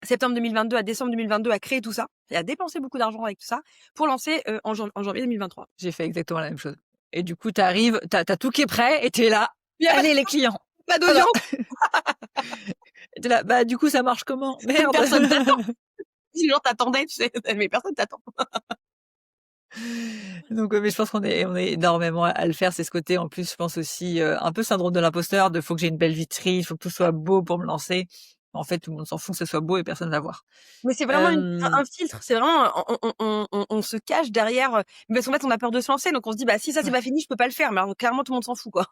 septembre 2022 à décembre 2022 à créer tout ça et à dépenser beaucoup d'argent avec tout ça pour lancer en janvier 2023. J'ai fait exactement la même chose. Et du coup, tu arrives, tu as tout qui est prêt et tu es là: Il y a «Allez les clients!» pas Voilà. d'audience, Et tu es là: «Bah du coup ça marche comment? Merde!» personne t'attend. Les gens t'attendaient, tu sais, mais personne t'attend. Donc mais je pense qu'on est énormément à le faire. C'est ce côté en plus, je pense aussi, un peu syndrome de l'imposteur, de faut que j'ai une belle vitrine, faut que tout soit beau pour me lancer. En fait, tout le monde s'en fout que ce soit beau et personne va voir. Mais c'est vraiment Hem, un filtre, c'est vraiment on se cache derrière, parce qu'en fait, on a peur de se lancer, donc on se dit: «Bah, si ça, c'est ouais. pas fini, je peux pas le faire», mais alors clairement, tout le monde s'en fout, quoi.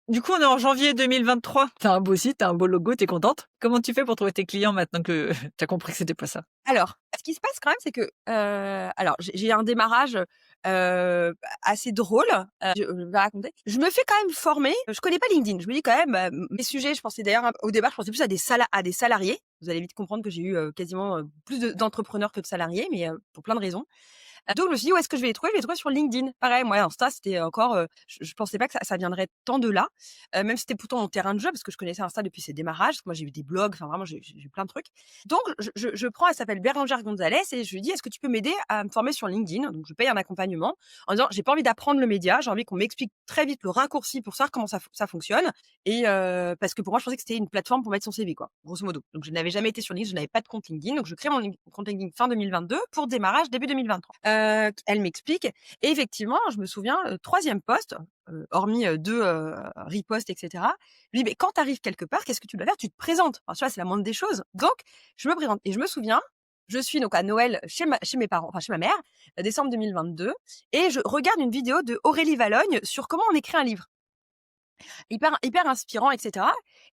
Du coup, on est en janvier 2023. Tu as un beau site, tu as un beau logo, tu es contente. Comment tu fais pour trouver tes clients maintenant que tu as compris que c'était pas ça? Alors, ce qui se passe quand même, c'est que, alors j'ai un démarrage, assez drôle, je vais raconter. Je me fais quand même former, je connais pas LinkedIn. Je me dis quand même, mes sujets, je pensais d'ailleurs au départ, je pensais plus à des salariés. Vous allez vite comprendre que j'ai eu, quasiment, plus d'entrepreneurs que de salariés, mais, pour plein de raisons. Donc je me suis dit: «Où est-ce que je vais les trouver?» Je vais les trouver sur LinkedIn. Pareil, moi, Insta, c'était encore, je pensais pas que ça viendrait tant de là, même si c'était pourtant mon terrain de jeu parce que je connaissais Insta depuis ses démarrages. Parce que moi, j'ai eu des blogs, enfin vraiment, j'ai eu plein de trucs. Donc je prends, elle s'appelle Bérangère Gonzalez et je lui dis: «Est-ce que tu peux m'aider à me former sur LinkedIn?» Donc je paye un accompagnement en disant: «J'ai pas envie d'apprendre le média, j'ai envie qu'on m'explique très vite le raccourci pour savoir comment ça fonctionne» et parce que pour moi, je pensais que c'était une plateforme pour mettre son CV, quoi, grosso modo. Donc je n'avais jamais été sur LinkedIn, je n'avais pas de compte LinkedIn, donc je crée mon compte LinkedIn fin 2022 pour démarrage début 2023. Elle m'explique et effectivement, je me souviens, 3e post, hormis, 2, reposts et cetera. Je lui dis: «Mais quand tu arrives quelque part, qu'est-ce que tu dois faire? Tu te présentes». Enfin, tu vois, c'est la moindre des choses. Donc je me présente et je me souviens, je suis donc à Noël chez mes parents, enfin chez ma mère, décembre 2022 et je regarde une vidéo de Aurélie Valogne sur comment on écrit un livre. hyper inspirant, etc.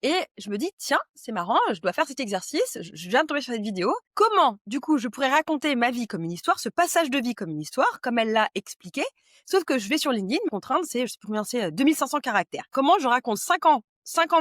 Et je me dis: «Tiens, c'est marrant, je dois faire cet exercice, je viens de tomber sur cette vidéo. Comment, du coup, je pourrais raconter ma vie comme une histoire, ce passage de vie comme une histoire, comme elle l'a expliqué?» Sauf que je vais sur LinkedIn, ma contrainte, c'est, je sais plus combien c'est, 2 500 caractères. Comment je raconte 5 ans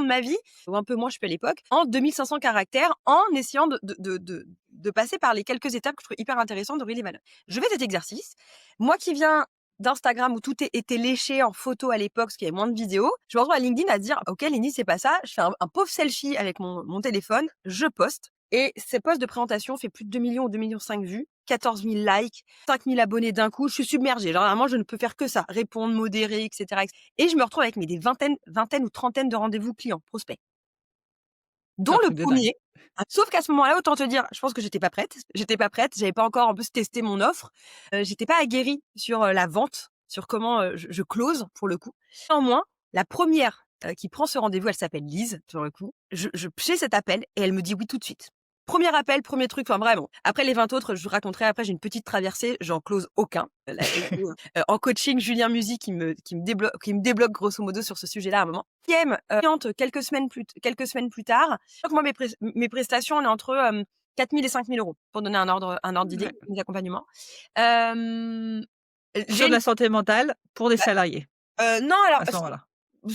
de ma vie, ou un peu moins, je suis à l'époque, en 2 500 caractères, en essayant de passer par les quelques étapes que je trouve hyper intéressantes de Really Valeur. Je fais cet exercice. Moi qui viens d'Instagram où tout était léché en photo à l'époque, parce qu'il y avait moins de vidéos, je me retrouve à LinkedIn à dire: «OK, Lini, c'est pas ça». Je fais un pauvre selfie avec mon téléphone, je poste et ces posts de présentation fait plus de 2 millions ou 2,5 millions vues, 14 000 likes, 5 000 abonnés d'un coup. Je suis submergée. Genre, vraiment, je ne peux faire que ça, répondre, modérer, et cetera et je me retrouve avec des vingtaines ou trentaines de rendez-vous clients, prospects. C'est Dont un le truc de dingue. premier. Sauf qu'à ce moment-là, autant te dire, je pense que j'étais pas prête. J'étais pas prête, j'avais pas encore en plus testé mon offre. J'étais pas aguerrie sur, la vente, sur comment, je close pour le coup. Néanmoins, la première qui prend ce rendez-vous, elle s'appelle Lise, pour le coup. Je fais cet appel et elle me dit oui tout de suite. Premier appel, premier truc, enfin vraiment. Après les 20 autres, je vous raconterai après, j'ai une petite traversée, j'en close aucun. Là, en coaching, Julien Musi qui me débloque grosso modo sur ce sujet-là à un moment. Deuxième cliente quelques semaines plus tard. Je crois que moi mes prestations, on est entre 4 000 et 5 000 € pour donner un ordre d'idée, Ouais. mes accompagnements. J'ai Sur de une la santé mentale pour des salariés, non, alors à ce moment-là.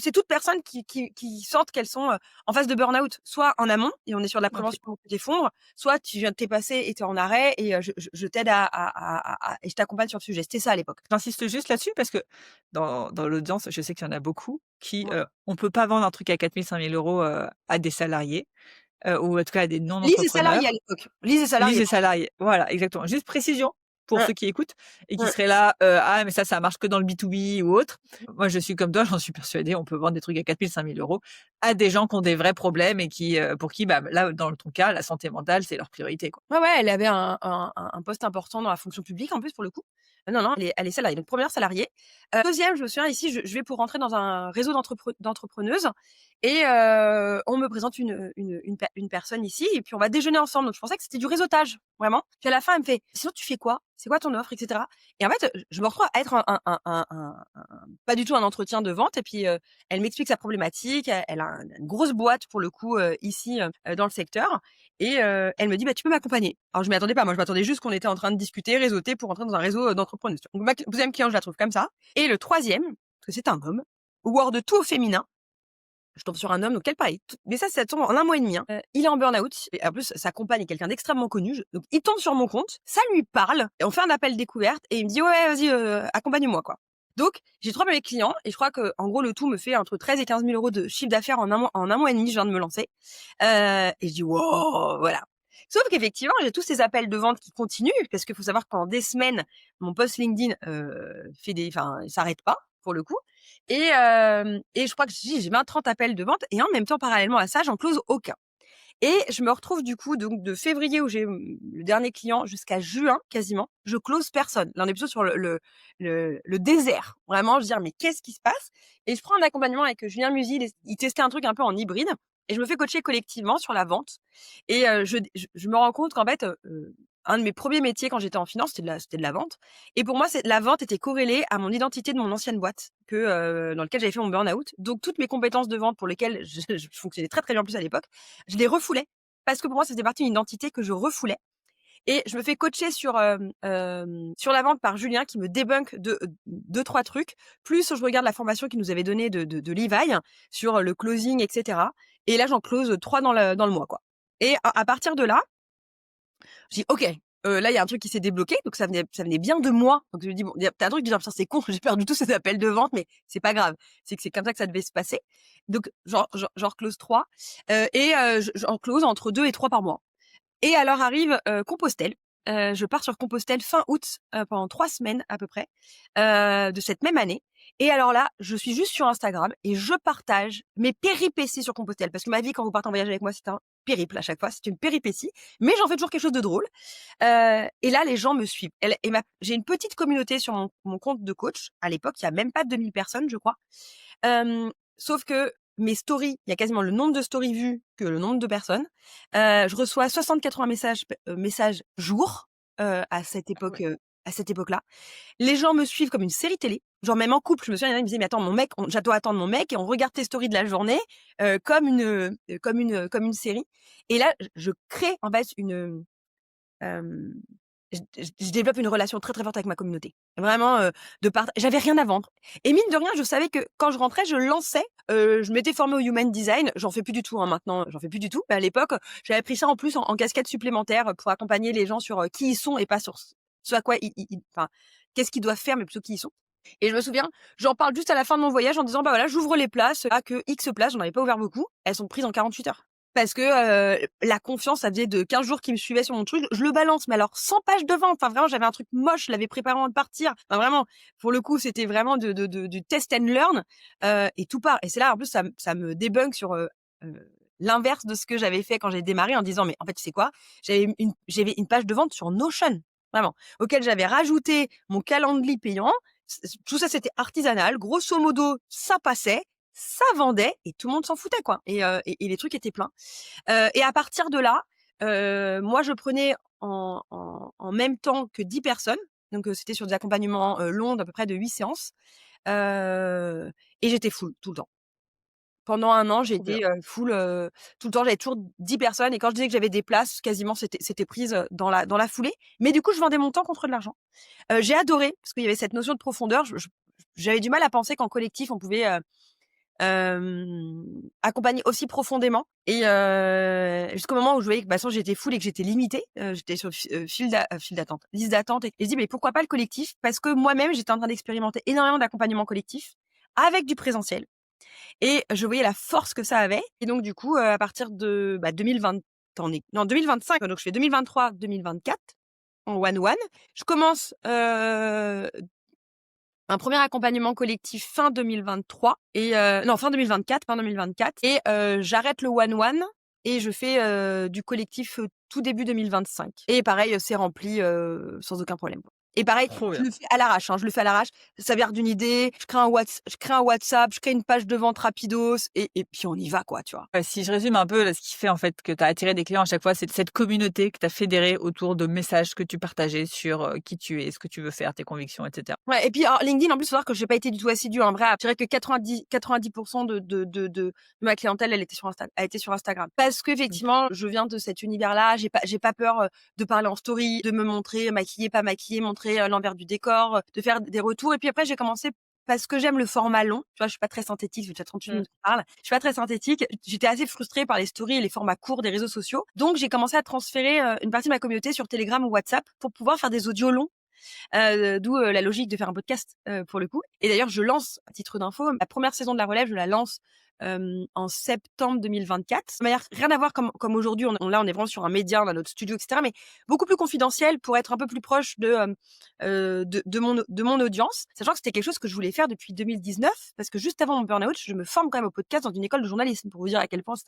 c'est toute personne qui sentent qu'elles sont, en phase de burn-out, soit en amont et on est sur de la OK. prévention pour t'effondre, soit tu viens de t'es passé et tu es en arrêt et je t'aide à et je t'accompagne sur le sujet. C'était ça à l'époque. J'insiste juste là-dessus parce que dans l'audience, je sais qu'il y en a beaucoup qui, Ouais. on peut pas vendre un truc à 4 000-5 000 € à des salariés, ou en tout cas à des Lise est salariée à non-entrepreneurs. l'époque. Lise est Lise salariée. et salariés, voilà, exactement. Juste précision pour Mmh, ceux qui écoutent et qui mmh. seraient là, «Ah mais ça marche que dans le B2B ou autre». Moi, je suis comme toi, j'en suis persuadée, on peut vendre des trucs à 4 000-5 000 € à des gens qui ont des vrais problèmes et qui, pour qui, bah, là, dans ton cas, la santé mentale, c'est leur priorité, quoi. Ouais, ouais, elle avait un poste important dans la fonction publique en plus pour le coup. Non, non, elle est salariée, donc première salariée. 2e, je me souviens ici, je vais pour rentrer dans un réseau d'entrepreneuses et on me présente une personne ici et puis on va déjeuner ensemble. Donc je pensais que c'était du réseautage, vraiment. Puis à la fin, elle me fait: «Sinon tu fais quoi? C'est quoi ton offre?» et cetera et en fait, je me retrouve à être pas du tout un entretien de vente et puis, elle m'explique sa problématique. Elle a une grosse boîte pour le coup, ici, dans le secteur et elle me dit: «Bah, tu peux m'accompagner». Alors je m'y attendais pas, moi je m'attendais juste qu'on était en train de discuter, réseauter pour rentrer dans un réseau, d'entrepreneuses. Donc ma 2e client, je la trouve comme ça et le 3e, parce que c'est un homme, word tout au féminin, je tombe sur un homme, donc elle pareil, mais ça tombe en 1 mois et demi, hein. Il est en burn-out et en plus sa compagne est quelqu'un d'extrêmement connu, donc il tombe sur mon compte, ça lui parle et on fait un appel découverte et il me dit: «Ouais, vas-y, accompagne-moi, quoi». Donc j'ai 3 premiers clients et je crois que en gros le tout me fait entre 13 et 15 000 € de chiffre d'affaires en un mois et demi, je viens de me lancer. Et je dis: «Wow!» voilà. Sauf qu'effectivement, j'ai tous ces appels de vente qui continuent parce qu'il faut savoir que pendant des semaines, mon post LinkedIn, il s'arrête pas pour le coup et je crois que j'ai 20-30 appels de vente et en même temps, parallèlement à ça, j'en close aucun. Et je me retrouve du coup donc de février où j'ai, le dernier client jusqu'à juin quasiment, je close personne. Là, on est plutôt sur le désert. Vraiment, je veux dire: «Mais qu'est-ce qui se passe?» et je prends un accompagnement avec, Julien Musi, il testait un truc un peu en hybride et je me fais coacher collectivement sur la vente et je me rends compte qu'en fait, un de mes premiers métiers quand j'étais en finance, c'était de la vente et pour moi, c'est la vente était corrélée à mon identité de mon ancienne boîte dans lequel j'avais fait mon burn-out. Donc toutes mes compétences de vente pour lesquelles je fonctionnais très, très bien en plus à l'époque, je les refoulais parce que pour moi, ça faisait partie d'une identité que je refoulais et je me fais coacher sur la vente par Julien qui me débunk de 2-3 trucs, plus je regarde la formation qu'il nous avait donnée de Levi sur le closing et cetera et là, j'en close 3 dans le mois, quoi et à partir de là, je dis: «OK, là, il y a un truc qui s'est débloqué», donc ça venait bien de moi. Donc je me dis: «Bon, il y a tu un truc, je dis: putain, c'est con, j'ai perdu tous ces appels de vente, mais c'est pas grave. C'est que c'est comme ça que ça devait se passer». Donc j'en reclose 3, j'en close entre 2 et 3 par mois. Et alors arrive, Compostelle. Je pars sur Compostelle fin août, pendant 3 semaines à peu près, de cette même année et alors là, je suis juste sur Instagram et je partage mes péripéties sur Compostelle. Parce que ma vie quand vous partez en voyage avec moi, c'est un périple à chaque fois, c'est une péripétie, mais j'en fais toujours quelque chose de drôle. Et là, les gens me suivent. J'ai une petite communauté sur mon compte de coach. À l'époque, il y a même pas 2 000 personnes, je crois. Sauf que mes stories, il y a quasiment le nombre de stories vues que le nombre de personnes. Je reçois 60-80 messages jour, à cette Ah ouais. époque, à cette époque-là. Les gens me suivent comme une série télé. Genre même en couple, je me souviens, il y en a qui me disaient: «Mais attends, mon mec, je dois attendre mon mec et on regarde tes stories de la journée, comme une série». Et là, je crée en fait hem, je développe une relation très, très forte avec ma communauté. Vraiment, j'avais rien à vendre et mine de rien, je savais que quand je rentrais, je lançais, je m'étais formée au human design. J'en fais plus du tout, hein, maintenant, j'en fais plus du tout. Mais à l'époque, j'avais pris ça en plus en casquette supplémentaire, pour accompagner les gens sur, qui ils sont et pas sur ce à quoi ils enfin, qu'est-ce qu'ils doivent faire, mais plutôt qui ils sont. Et je me souviens, j'en parle juste à la fin de mon voyage en disant: «Bah, voilà, j'ouvre les places, à que X places», j'en avais pas ouvert beaucoup. Elles sont prises en 48 heures. Parce que, la confiance, ça faisait de 15 jours qu'ils me suivaient sur mon truc. Je le balance, mais alors 100 pages de vente. Enfin, vraiment, j'avais un truc moche, je l'avais préparé avant de partir. Enfin, vraiment, pour le coup, c'était vraiment du test and learn, et tout part. Et c'est là, en plus, ça me débunk sur, l'inverse de ce que j'avais fait quand j'ai démarré en disant: «Mais en fait, tu sais quoi?» J'avais une page de vente sur Notion, vraiment, auquel j'avais rajouté mon Calendly payant. Tout ça, c'était artisanal. Grosso modo, ça passait, ça vendait et tout le monde s'en foutait, quoi. Et les trucs étaient pleins. Et à partir de là, moi, je prenais en même temps que 10 personnes. Donc, c'était sur des accompagnements, longs d'à peu près de 8 séances. Et j'étais full tout le temps. Pendant 1 an, Trop bien. j'étais, full, tout le temps. J'avais toujours 10 personnes et quand je disais que j'avais des places, quasiment c'était prise, dans la foulée. Mais du coup, je vendais mon temps contre de l'argent. J'ai adoré parce qu'il y avait cette notion de profondeur. J'avais du mal à penser qu'en collectif, on pouvait, accompagner aussi profondément. Et jusqu'au moment où je voyais que, bah, de toute façon, j'étais full et que j'étais limitée, j'étais sur file d'attente, liste d'attente. Et je dis: «Mais pourquoi pas le collectif?» Parce que moi-même, j'étais en train d'expérimenter énormément d'accompagnement collectif avec du présentiel et je voyais la force que ça avait. Et donc du coup, à partir de, 2020, on est non 2025, donc je fais 2023-2024 en one one. Je commence, un premier accompagnement collectif fin 2023 et non, fin 2024, fin 2024. Et j'arrête le one one et je fais, du collectif, tout début 2025. Et pareil, c'est rempli, sans aucun problème, quoi. Et pareil, Trop je bien. le fais à l'arrache, hein, je le fais à l'arrache. Ça vient d'une idée, je crée un WhatsApp, je crée une page de vente rapidos et puis on y va, quoi, tu vois? Si je résume un peu, là, ce qui fait en fait que tu as attiré des clients à chaque fois, c'est cette communauté que tu as fédérée autour de messages que tu partageais sur, qui tu es, ce que tu veux faire, tes convictions et cetera. Ouais. Et puis alors LinkedIn, en plus, faut savoir que j'ai pas été du tout assidue, hein. Vrai, je dirais que 90 de ma clientèle, elle était sur Instagram. Parce Mmh. qu'effectivement, je viens de cet univers-là, j'ai pas peur, de parler en story, de me montrer maquillée, pas maquillée, montrer, l'envers du décor, de faire des retours. Et puis après, j'ai commencé parce que j'aime le format long. Tu vois, je suis pas très synthétique, ça fait déjà 38 Mmh. minutes qu'on parle. Je suis pas très synthétique. J'étais assez frustrée par les stories et les formats courts des réseaux sociaux. Donc j'ai commencé à transférer, une partie de ma communauté sur Telegram ou WhatsApp pour pouvoir faire des audios longs. D'où, la logique de faire un podcast, pour le coup. Et d'ailleurs, je lance, à titre d'info, la première saison de La Relève, je la lance, en septembre 2024. De manière rien à voir comme aujourd'hui, on est vraiment sur un média, on a notre studio et cetera, mais beaucoup plus confidentiel pour être un peu plus proche de mon audience. Sachant que c'était quelque chose que je voulais faire depuis 2019 parce que juste avant mon burn-out, je me forme quand même au podcast dans une école de journalisme pour vous dire à quel point c'est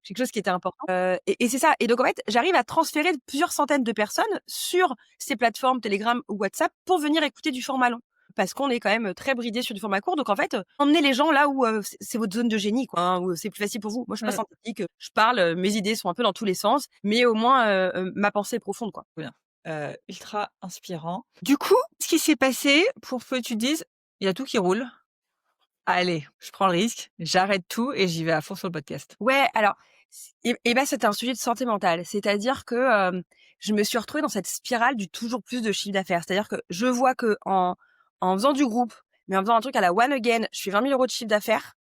quelque chose qui était important. Et c'est ça. Et donc en fait, j'arrive à transférer plusieurs centaines de personnes sur ces plateformes Telegram ou WhatsApp pour venir écouter du format long. Parce qu'on est quand même très bridé sur du format court. Donc en fait, emmenez les gens là où, c'est votre zone de génie, quoi, hein, où c'est plus facile pour vous. Moi, je suis pas Mmh. synthétique, je parle, mes idées sont un peu dans tous les sens, mais au moins, ma pensée est profonde, quoi. Trop bien. Ultra inspirant. Du coup, ce qui s'est passé pour que tu te dises: «Il y a tout qui roule. Allez, je prends le risque, j'arrête tout et j'y vais à fond sur le podcast». Ouais, alors bah, c'était un sujet de santé mentale. C'est-à-dire que, je me suis retrouvée dans cette spirale du toujours plus de chiffre d'affaires. C'est-à-dire que je vois qu'en faisant du groupe, mais en faisant un truc à la one again, je fais 20 000 € de chiffre d'affaires,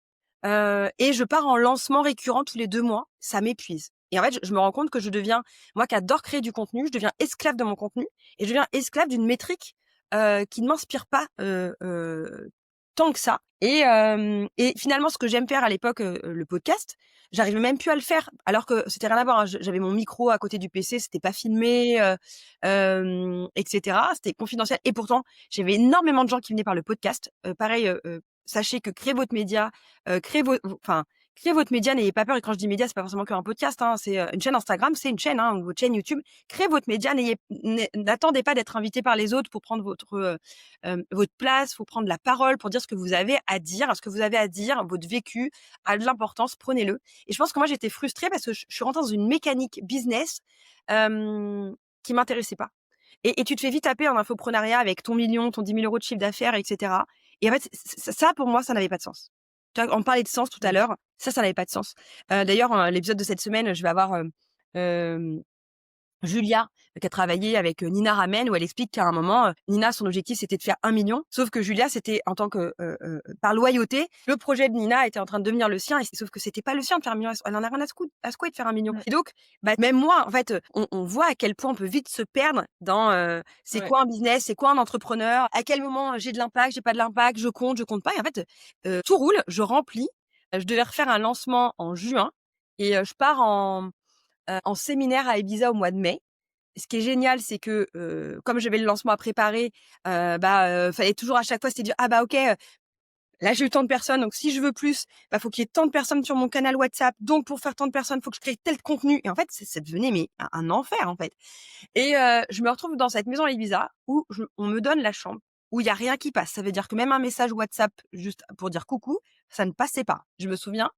et je pars en lancement récurrent tous les 2 mois. Ça m'épuise. Et en fait, je me rends compte que je deviens, moi qui adore créer du contenu, je deviens esclave de mon contenu et je deviens esclave d'une métrique, qui ne m'inspire pas, tant que ça. Et finalement, ce que j'aime faire à l'époque, le podcast, j'arrivais même plus à le faire, alors que c'était rien à voir, hein. J'avais mon micro à côté du PC, c'était pas filmé, et cetera. C'était confidentiel et pourtant, j'avais énormément de gens qui venaient par le podcast. Pareil, sachez que créer votre média, créer votre média, n'ayez pas peur. Et quand je dis média, c'est pas forcément qu'un podcast, hein. C'est, une chaîne Instagram, c'est une chaîne, hein, ou votre chaîne YouTube. Créez votre média, n'attendez pas d'être invité par les autres pour prendre votre place, faut prendre la parole pour dire ce que vous avez à dire. Ce que vous avez à dire, votre vécu a de l'importance, prenez-le. Et je pense que moi, j'étais frustrée parce que je suis rentrée dans une mécanique business, qui m'intéressait pas. Et tu te fais vite taper en infoprenariat avec ton million, ton 10 000 € de chiffre d'affaires, et cetera. Et en fait, ça pour moi, ça n'avait pas de sens. Tu vois, on parlait de sens tout à Mmh. l'heure, ça n'avait pas de sens. D'ailleurs, l'épisode de cette semaine, je vais avoir, hem Julia, qui a travaillé avec, Nina Ramen, où elle explique qu'à un moment, Nina, son objectif, c'était de faire 1 million. Sauf que Julia, c'était en tant que, par loyauté, le projet de Nina était en train de devenir le sien, et sauf que c'était pas le sien de faire 1 million. Elle en a rien à secouer de faire 1 million. Mmh. Et donc, bah, même moi, en fait, on voit à quel point on peut vite se perdre dans, c'est Ouais. quoi un business? C'est quoi un entrepreneur? À quel moment, j'ai de l'impact, j'ai pas de l'impact, je compte pas, et en fait, tout roule, je remplis. Je devais refaire un lancement en juin, et je pars en séminaire à Ibiza au mois de mai. Ce qui est génial, c'est que, comme j'avais le lancement à préparer, fallait toujours à chaque fois, c'était dire: «Ah bah OK, là j'ai eu tant de personnes, donc si je veux plus, bah, faut qu'il y ait tant de personnes sur mon canal WhatsApp. Donc pour faire tant de personnes, faut que je crée tel contenu», et en fait, ça devenait mais un enfer, en fait. Et je me retrouve dans cette maison à Ibiza où on me donne la chambre, où il y a rien qui passe. Ça veut dire que même un message WhatsApp juste pour dire coucou, ça ne passait pas. Je me souviens,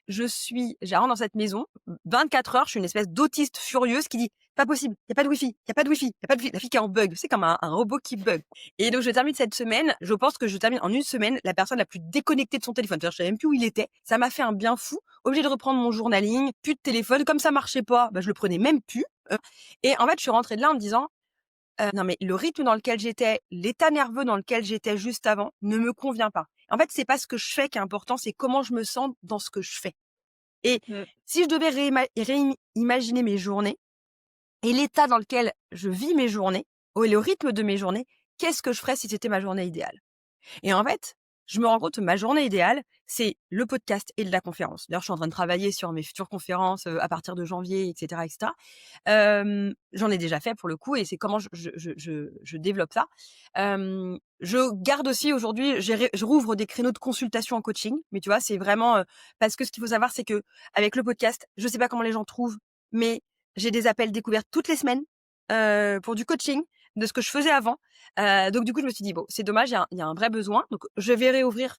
j'arrive dans cette maison, 24 heures, je suis une espèce d'autiste furieuse qui dit: «Pas possible, il y a pas de wifi, il y a pas de wifi, il y a pas de wifi». La fille qui est en bug, c'est comme un robot qui bug. Et donc je termine cette semaine, je pense que je termine en une semaine la personne la plus déconnectée de son téléphone. C'est-à-dire, je savais même plus où il était. Ça m'a fait un bien fou, obligée de reprendre mon journaling, plus de téléphone. Comme ça marchait pas, bah, je le prenais même plus, et en fait, je suis rentrée de là en me disant: Non mais le rythme dans lequel j'étais, l'état nerveux dans lequel j'étais juste avant ne me convient pas. En fait, c'est pas ce que je fais qui est important, c'est comment je me sens dans ce que je fais. Et Mmh. si je devais imaginer mes journées et l'état dans lequel je vis mes journées, ou le rythme de mes journées, qu'est-ce que je ferais si c'était ma journée idéale? Et en fait, je me rends compte que ma journée idéale, c'est le podcast et de la conférence. D'ailleurs, je suis en train de travailler sur mes futures conférences, à partir de janvier, et cetera, et cetera. J'en ai déjà fait pour le coup, et c'est comment je développe ça. Je garde aussi aujourd'hui, je rouvre des créneaux de consultation en coaching, mais tu vois, c'est vraiment, parce que ce qu'il faut savoir, c'est qu'avec le podcast, je sais pas comment les gens trouvent, mais j'ai des appels découvertes toutes les semaines, pour du coaching, de ce que je faisais avant. Donc du coup, je me suis dit: «Bon, c'est dommage, il y a un vrai besoin». Donc je vais réouvrir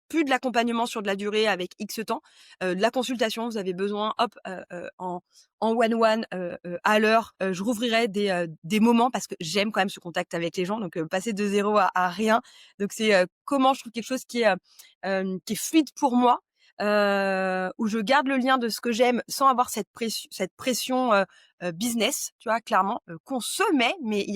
plus de l'accompagnement sur de la durée avec X temps, de la consultation, vous avez besoin, hop, en one-one, à l'heure, je rouvrirai des moments parce que j'aime quand même ce contact avec les gens, donc passer de zéro à rien. Donc c'est, comment je trouve quelque chose qui est fluide pour moi, où je garde le lien de ce que j'aime sans avoir cette pression, business, tu vois? Clairement, qu'on se met, mais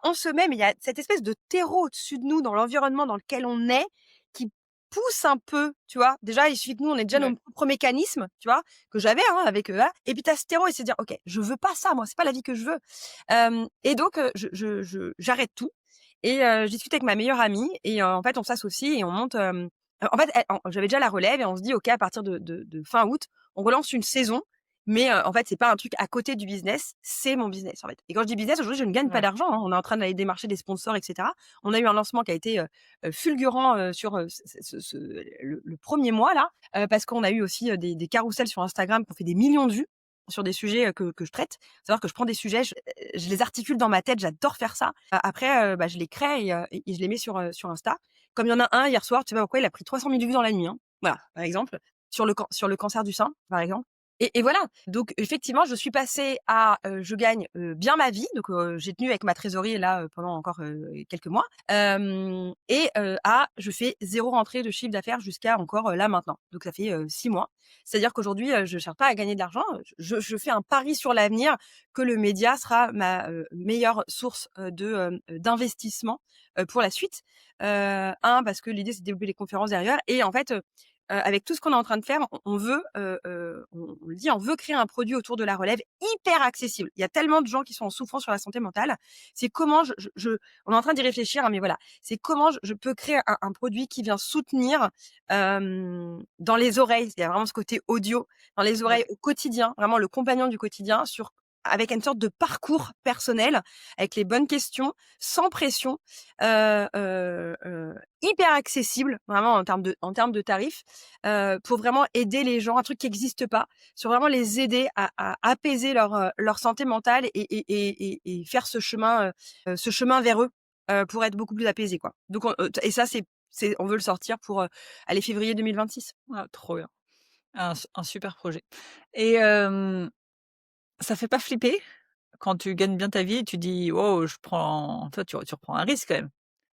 on se met, mais il y a cette espèce de terreau au-dessus de nous dans l'environnement dans lequel on est, qui pousse un peu, tu vois? Déjà, il suffit que nous, on ait déjà nos Ouais. propres mécanismes, tu vois? Que j'avais, hein, avec, là, et puis tu as ce terreau et se dire: «OK, je veux pas ça moi, c'est pas la vie que je veux». Et donc j'arrête tout, et je discute avec ma meilleure amie, et en fait, on s'associe et on monte, en fait, j'avais déjà la relève, et on se dit: «OK, à partir de fin août, on relance une saison». Mais en fait, c'est pas un truc à côté du business, c'est mon business, en fait. Et quand je dis business, aujourd'hui, je ne gagne pas Ouais. d'argent, hein. On est en train d'aller démarcher des sponsors, et cetera. On a eu un lancement qui a été, fulgurant, sur, le 1er mois là, parce qu'on a eu aussi, des carrousels sur Instagram qui ont fait des millions de vues sur des sujets, que je traite. Faut savoir que je prends des sujets, je les articule dans ma tête, j'adore faire ça. Après, bah, je les crée, et je les mets sur Insta. Comme il y en a un hier soir, tu sais pas pourquoi, il a pris 300 000 vues dans la nuit, hein. Voilà, par exemple. Sur le cancer du sein, par exemple. Et voilà, donc effectivement, je suis passée à, je gagne, bien ma vie, donc j'ai tenu avec ma trésorerie là, pendant encore, quelques mois, à je fais 0 rentrée de chiffre d'affaires jusqu'à encore, là maintenant. Donc ça fait, 6 mois. C'est-à-dire qu'aujourd'hui, je cherche pas à gagner de l'argent, je fais un pari sur l'avenir que le média sera ma, meilleure source, d'investissement, pour la suite. 1 parce que l'idée, c'est de développer les conférences derrière, et en fait, avec tout ce qu'on est en train de faire, on veut, on le dit, on veut créer un produit autour de la relève hyper accessible. Il y a tellement de gens qui sont en souffrance sur la santé mentale. C'est comment on est en train d'y réfléchir, hein, mais voilà. C'est comment je peux créer un produit qui vient soutenir, dans les oreilles. Il y a vraiment ce côté audio, dans les Ouais. oreilles au quotidien, vraiment le compagnon du quotidien, avec une sorte de parcours personnel, avec les bonnes questions, sans pression, hyper accessible, vraiment en termes de tarifs, pour vraiment aider les gens, un truc qui existe pas, sur vraiment les aider à apaiser leur santé mentale, et faire ce chemin vers eux, pour être beaucoup plus apaisés, quoi. Donc et ça, on veut le sortir pour, aller février 2026. Ah, trop bien. Un super projet. Et ça fait pas flipper quand tu gagnes bien ta vie et tu dis: «Wow, je prends», toi, tu reprends un risque quand même?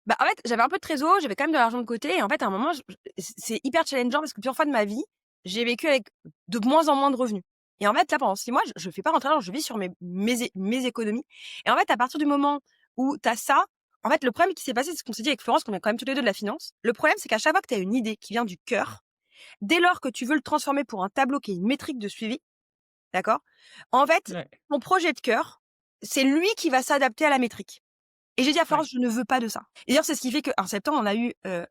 Bah, en fait, j'avais un peu de trésor, j'avais quand même de l'argent de côté et en fait, à un moment, c'est hyper challengeant parce que plusieurs fois de ma vie, j'ai vécu avec de moins en moins de revenus. Et en fait, là, pendant 6 mois, je fais pas rentrer l'argent, je vis sur mes économies. Et en fait, à partir du moment où tu as ça, en fait, le problème qui s'est passé, c'est ce qu'on s'est dit avec Florence, qu'on vient quand même tous les 2 de la finance. Le problème, c'est qu'à chaque fois que tu as une idée qui vient du cœur, dès lors que tu veux le transformer pour un tableau qui est une métrique de suivi, d'accord? En fait, Ouais, ton projet de cœur, c'est lui qui va s'adapter à la métrique. Et j'ai dit à ouais. Florence: «Je ne veux pas de ça». Et d'ailleurs, c'est ce qui fait qu'en septembre, on a eu, heu,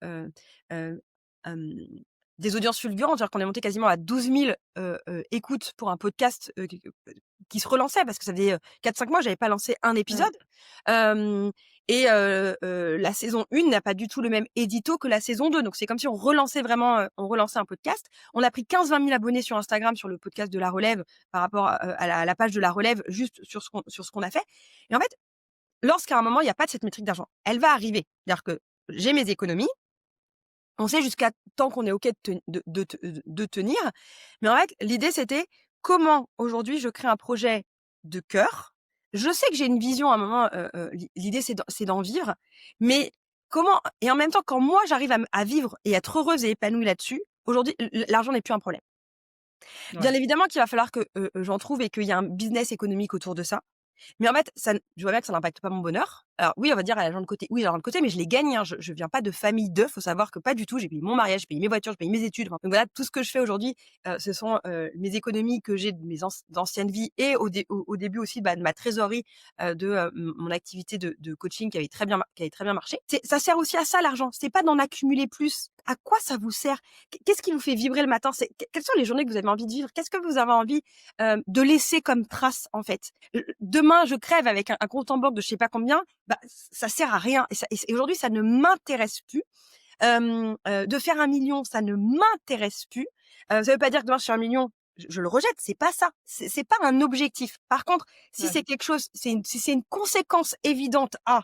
hem, des audiences fulgurantes. C'est-à-dire qu'on est monté quasiment à 12 000 écoutes pour un podcast, qui se relançait parce que ça faisait, 4-5 mois, j'avais pas lancé un Ouais. épisode. Hem et la saison 1 n'a pas du tout le même édito que la saison 2. Donc c'est comme si on relançait vraiment, on relançait un podcast. On a pris 15-20 000 abonnés sur Instagram sur le podcast de La Relève par rapport à la page de La Relève, juste sur ce qu'on a fait. Et en fait, lorsqu'à un moment, il y a pas de cette métrique d'argent, elle va arriver. C'est-à-dire que j'ai mes économies, on sait jusqu'à temps qu'on est OK de tenir. Mais en fait, l'idée, c'était comment aujourd'hui je crée un projet de cœur. Je sais que j'ai une vision à un moment, l'idée c'est d'en vivre, mais comment et en même temps, quand moi j'arrive à vivre et être heureuse et épanouie là-dessus, aujourd'hui l'argent n'est plus un problème. Bien Ouais. évidemment qu'il va falloir que, j'en trouve et qu'il y a un business économique autour de ça. Mais en fait, ça je vois bien que ça n'impacte pas mon bonheur. Alors oui, on va dire à l'argent de côté. Oui, j'ai l'argent de côté, mais je l'ai gagné, hein. Je viens pas de famille de. Faut savoir que pas du tout. J'ai payé mon mariage, j'ai payé mes voitures, j'ai payé mes études. Enfin, donc voilà, tout ce que je fais aujourd'hui, ce sont, mes économies que j'ai de mes d'anciennes vies et au début aussi, bah, de ma trésorerie, de, mon activité de coaching qui avait très bien marché. Ça sert aussi à ça l'argent. C'est pas d'en accumuler plus. À quoi ça vous sert? Qu'est-ce qui vous fait vibrer le matin? Quelles sont les journées que vous avez envie de vivre? Qu'est-ce que vous avez envie, de laisser comme trace, en fait? Demain, je crève avec un compte en banque de je sais pas combien, bah, ça sert à rien. Et aujourd'hui, ça ne m'intéresse plus. De faire 1 million, ça ne m'intéresse plus. Ça veut pas dire que demain, je fais 1 million, je le rejette, c'est pas ça. C'est pas un objectif. Par contre, si Ouais. c'est quelque chose, si c'est une conséquence évidente à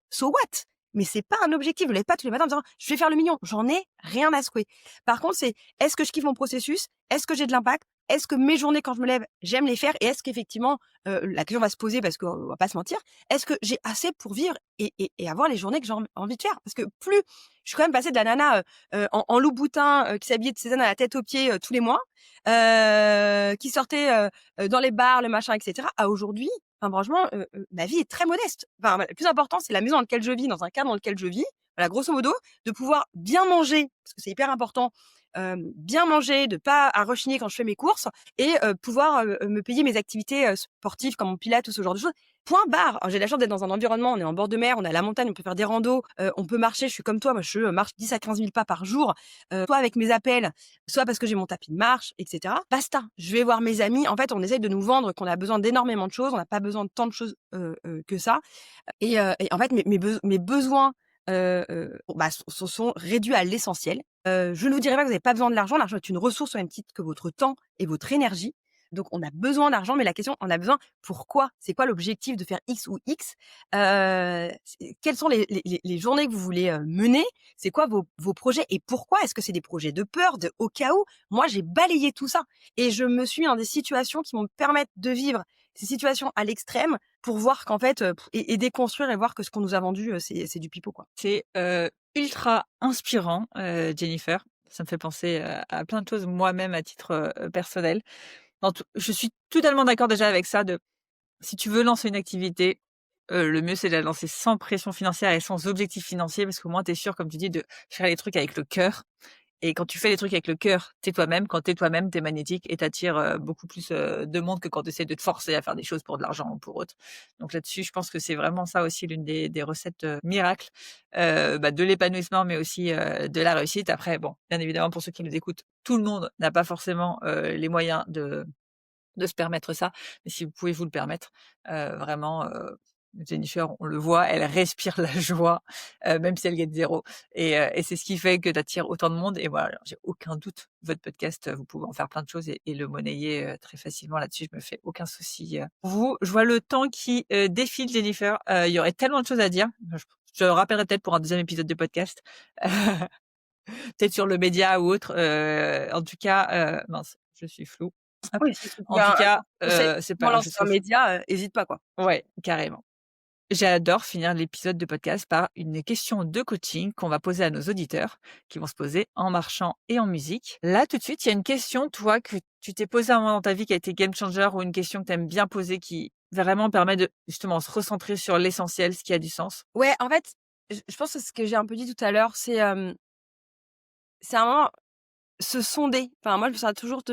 so what? Mais c'est pas un objectif. Je me lève pas tous les matins en me disant: «Je vais faire le million». J'en ai rien à secouer. Par contre, c'est est-ce que je kiffe mon processus? Est-ce que j'ai de l'impact? Est-ce que mes journées quand je me lève, j'aime les faire? Et est-ce qu'effectivement, la question va se poser parce qu'on va pas se mentir, est-ce que j'ai assez pour vivre et avoir les journées que j'ai envie de faire? Parce que plus je suis quand même passée de la nana, en loup-boutin, qui s'habillait de Cézanne à la tête aux pieds, tous les mois, qui sortait, dans les bars, le machin et cetera, à aujourd'hui, enfin franchement, ma vie est très modeste. Enfin, le plus important, c'est la maison dans laquelle je vis, dans un cadre dans lequel je vis. Voilà, grosso modo, de pouvoir bien manger, parce que c'est hyper important, bien manger, de pas à rechigner quand je fais mes courses et pouvoir, me payer mes activités, sportives comme mon pilates ou ce genre de choses. Point barre. Alors j'ai la chance d'être dans un environnement, on est en bord de mer, on est à la montagne, on peut faire des randos, on peut marcher. Je suis comme toi, moi je marche 10 à 15 000 pas par jour, soit avec mes appels, soit parce que j'ai mon tapis de marche et cetera. Basta, je vais voir mes amis. En fait, on essaye de nous vendre qu'on a besoin d'énormément de choses, on n'a pas besoin de tant de choses, que ça et en fait mes besoins, bah, se sont réduits à l'essentiel. Je ne vous dirai pas que vous n'avez pas besoin de l'argent. L'argent est une ressource au même titre que votre temps et votre énergie. Donc on a besoin d'argent, mais la question, on a besoin pourquoi? C'est quoi l'objectif de faire X ou X? Quelles sont les journées que vous voulez, mener? C'est quoi vos projets et pourquoi? Est-ce que c'est des projets de peur, de au cas où? Moi, j'ai balayé tout ça et je me suis dans des situations qui vont me permettre de vivre ces situations à l'extrême pour voir qu'en fait, et déconstruire et voir que ce qu'on nous a vendu, c'est du pipeau, quoi. C'est, ultra inspirant, Jennifer. Ça me fait penser, à plein de choses moi-même à titre, personnel. Je suis totalement d'accord déjà avec ça de si tu veux lancer une activité, le mieux c'est de la lancer sans pression financière et sans objectif financier parce qu'au moins tu es sûr, comme tu dis, de faire les trucs avec le cœur. Et quand tu fais les trucs avec le cœur, tu es toi-même. Quand tu es toi-même, tu es magnétique et tu attires, beaucoup plus, de monde que quand tu essaies de te forcer à faire des choses pour de l'argent ou pour autre. Donc là-dessus, je pense que c'est vraiment ça aussi l'une des recettes, miracles, bah, de l'épanouissement, mais aussi, de la réussite. Après bon, bien évidemment pour ceux qui nous écoutent, tout le monde n'a pas forcément, les moyens de se permettre ça. Mais si vous pouvez vous le permettre, vraiment, Jennifer, on le voit, elle respire la joie, même si elle gagne 0 et c'est ce qui fait que tu attires autant de monde et voilà, alors j'ai aucun doute, votre podcast, vous pouvez en faire plein de choses et le monnayer, très facilement là-dessus, je me fais aucun souci, pour vous. Je vois le temps qui, défile Jennifer, il y aurait tellement de choses à dire. Je rappellerai peut-être pour un deuxième épisode de podcast, peut-être sur le média ou autre, en tout cas, mince, je suis floue. Hop. Oui, si tu veux En tout un cas, conseil c'est pour pas grave, je lancer un serai média, hésite pas, quoi. ouais, carrément. J'adore finir l'épisode de podcast par une question de coaching qu'on va poser à nos auditeurs, qui vont se poser en marchant et en musique. Là, tout de suite, il y a une question, toi, que tu t'es posée un moment dans ta vie qui a été game changer, ou une question que tu aimes bien poser qui vraiment permet de justement se recentrer sur l'essentiel, ce qui a du sens. Ouais, en fait, je pense que ce que j'ai un peu dit tout à l'heure, c'est un moment se sonder. Enfin, moi, je me sens toujours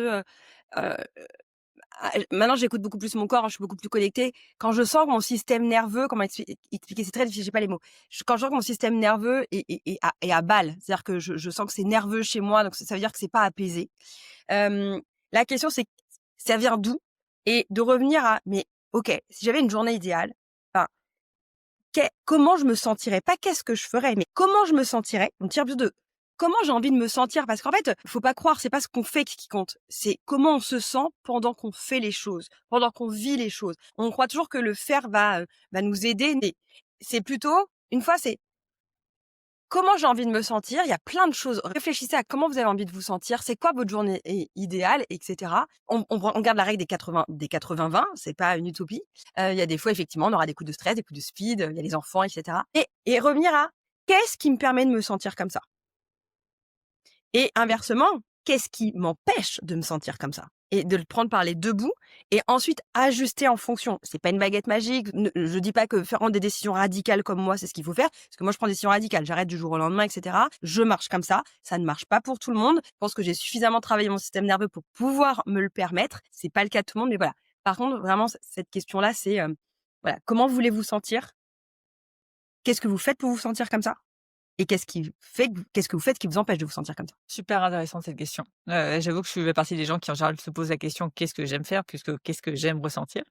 maintenant, j'écoute beaucoup plus mon corps, hein, je suis beaucoup plus connectée. Quand je sens que mon système nerveux, comment expliquer? C'est très difficile, j'ai pas les mots. Quand je sens que mon système nerveux est à balle, c'est-à-dire que je sens que c'est nerveux chez moi, donc ça veut dire que c'est pas apaisé. La question, c'est ça vient d'où? Et de revenir à: «Mais OK, si j'avais une journée idéale, enfin, comment je me sentirais? Pas qu'est-ce que je ferais, mais comment je me sentirais?» On tire plus de comment j'ai envie de me sentir, parce qu'en fait, faut pas croire, c'est pas ce qu'on fait qui compte, c'est comment on se sent pendant qu'on fait les choses, pendant qu'on vit les choses. On croit toujours que le faire va nous aider, mais c'est plutôt une fois, c'est comment j'ai envie de me sentir. Il y a plein de choses. Réfléchissez à comment vous avez envie de vous sentir, c'est quoi votre journée idéale, et cetera. On garde la règle des 80-20, c'est pas une utopie. Il y a des fois, effectivement, on aura des coups de stress, des coups de speed, il y a les enfants, et cetera. Et revenir à: «Qu'est-ce qui me permet de me sentir comme ça?» Et inversement, qu'est-ce qui m'empêche de me sentir comme ça? Et de le prendre par les 2 bouts et ensuite ajuster en fonction. C'est pas une baguette magique. Je dis pas que prendre des décisions radicales comme moi, c'est ce qu'il faut faire. Parce que moi, je prends des décisions radicales. J'arrête du jour au lendemain, et cetera. Je marche comme ça. Ça ne marche pas pour tout le monde. Je pense que j'ai suffisamment travaillé mon système nerveux pour pouvoir me le permettre. C'est pas le cas de tout le monde, mais voilà. Par contre, vraiment, cette question-là, c'est, voilà, comment voulez-vous sentir? Qu'est-ce que vous faites pour vous sentir comme ça? Et qu'est-ce que vous faites qui vous empêche de vous sentir comme ça? Super intéressante cette question. J'avoue que je fais partie des gens qui en général se posent la question: «Qu'est-ce que j'aime faire?» plus que «Qu'est-ce que j'aime ressentir?»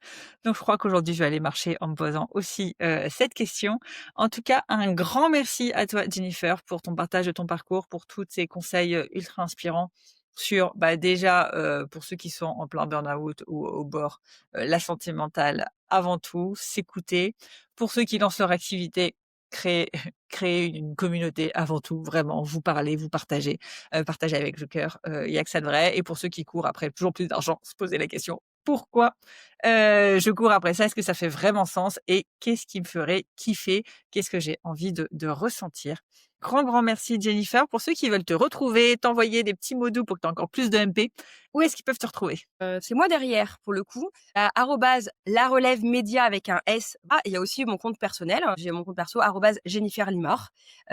Donc je crois qu'aujourd'hui je vais aller marcher en me posant aussi, cette question. En tout cas, un grand merci à toi Jennifer pour ton partage de ton parcours, pour tous ces conseils, ultra inspirants sur, déjà, pour ceux qui sont en plein burn-out ou au bord, la santé mentale avant tout, s'écouter. Pour ceux qui lancent leur activité, créer créer une communauté avant tout, vraiment, vous parler, vous partager avec le cœur, il y a que ça de vrai. Et pour ceux qui courent après toujours plus d'argent, se poser la question: «Pourquoi, je cours après ça? Est-ce que ça fait vraiment sens? Et qu'est-ce qui me ferait kiffer? Qu'est-ce que j'ai envie de ressentir?» Grand, grand merci Jennifer. Pour ceux qui veulent te retrouver, t'envoyer des petits mots doux pour que tu aies encore plus de MP, où est-ce qu'ils peuvent te retrouver? C'est moi derrière pour le coup, @la relève média avec un S. Ah, il y a aussi mon compte personnel, j'ai mon compte perso @Jennifer Limar,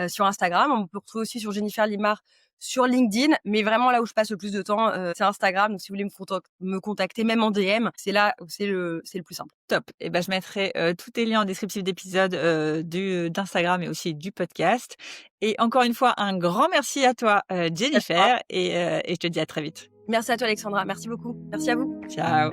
sur Instagram. On peut retrouver aussi sur Jennifer Limar sur LinkedIn, mais vraiment là où je passe le plus de temps, c'est Instagram. Donc si vous voulez me contacter même en DM, c'est là où c'est le plus simple. Top. Et ben, je mettrai, tous tes liens en descriptif d'épisode, d'Instagram et aussi du podcast. Et encore une fois, un grand merci à toi, Jennifer, et je te dis à très vite. Merci à toi Alexandra, merci beaucoup. Merci à vous. Ciao.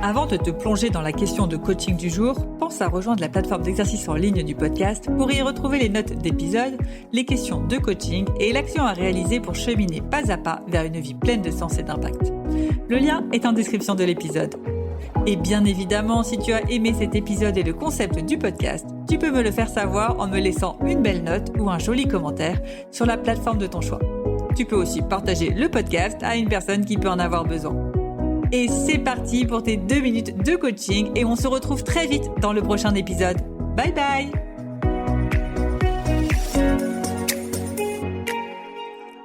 Avant de te plonger dans la question de coaching du jour, pense à rejoindre la plateforme d'exercice en ligne du podcast pour y retrouver les notes d'épisode, les questions de coaching et l'action à réaliser pour cheminer pas à pas vers une vie pleine de sens et d'impact. Le lien est en description de l'épisode. Et bien évidemment, si tu as aimé cet épisode et le concept du podcast, tu peux me le faire savoir en me laissant une belle note ou un joli commentaire sur la plateforme de ton choix. Tu peux aussi partager le podcast à une personne qui peut en avoir besoin. Et c'est parti pour tes 2 minutes de coaching et on se retrouve très vite dans le prochain épisode. Bye bye!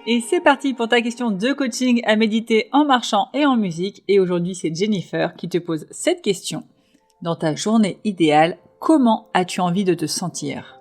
Et c'est parti pour ta question de coaching à méditer en marchant et en musique. Et aujourd'hui, c'est Jennifer qui te pose cette question. Dans ta journée idéale, comment as-tu envie de te sentir?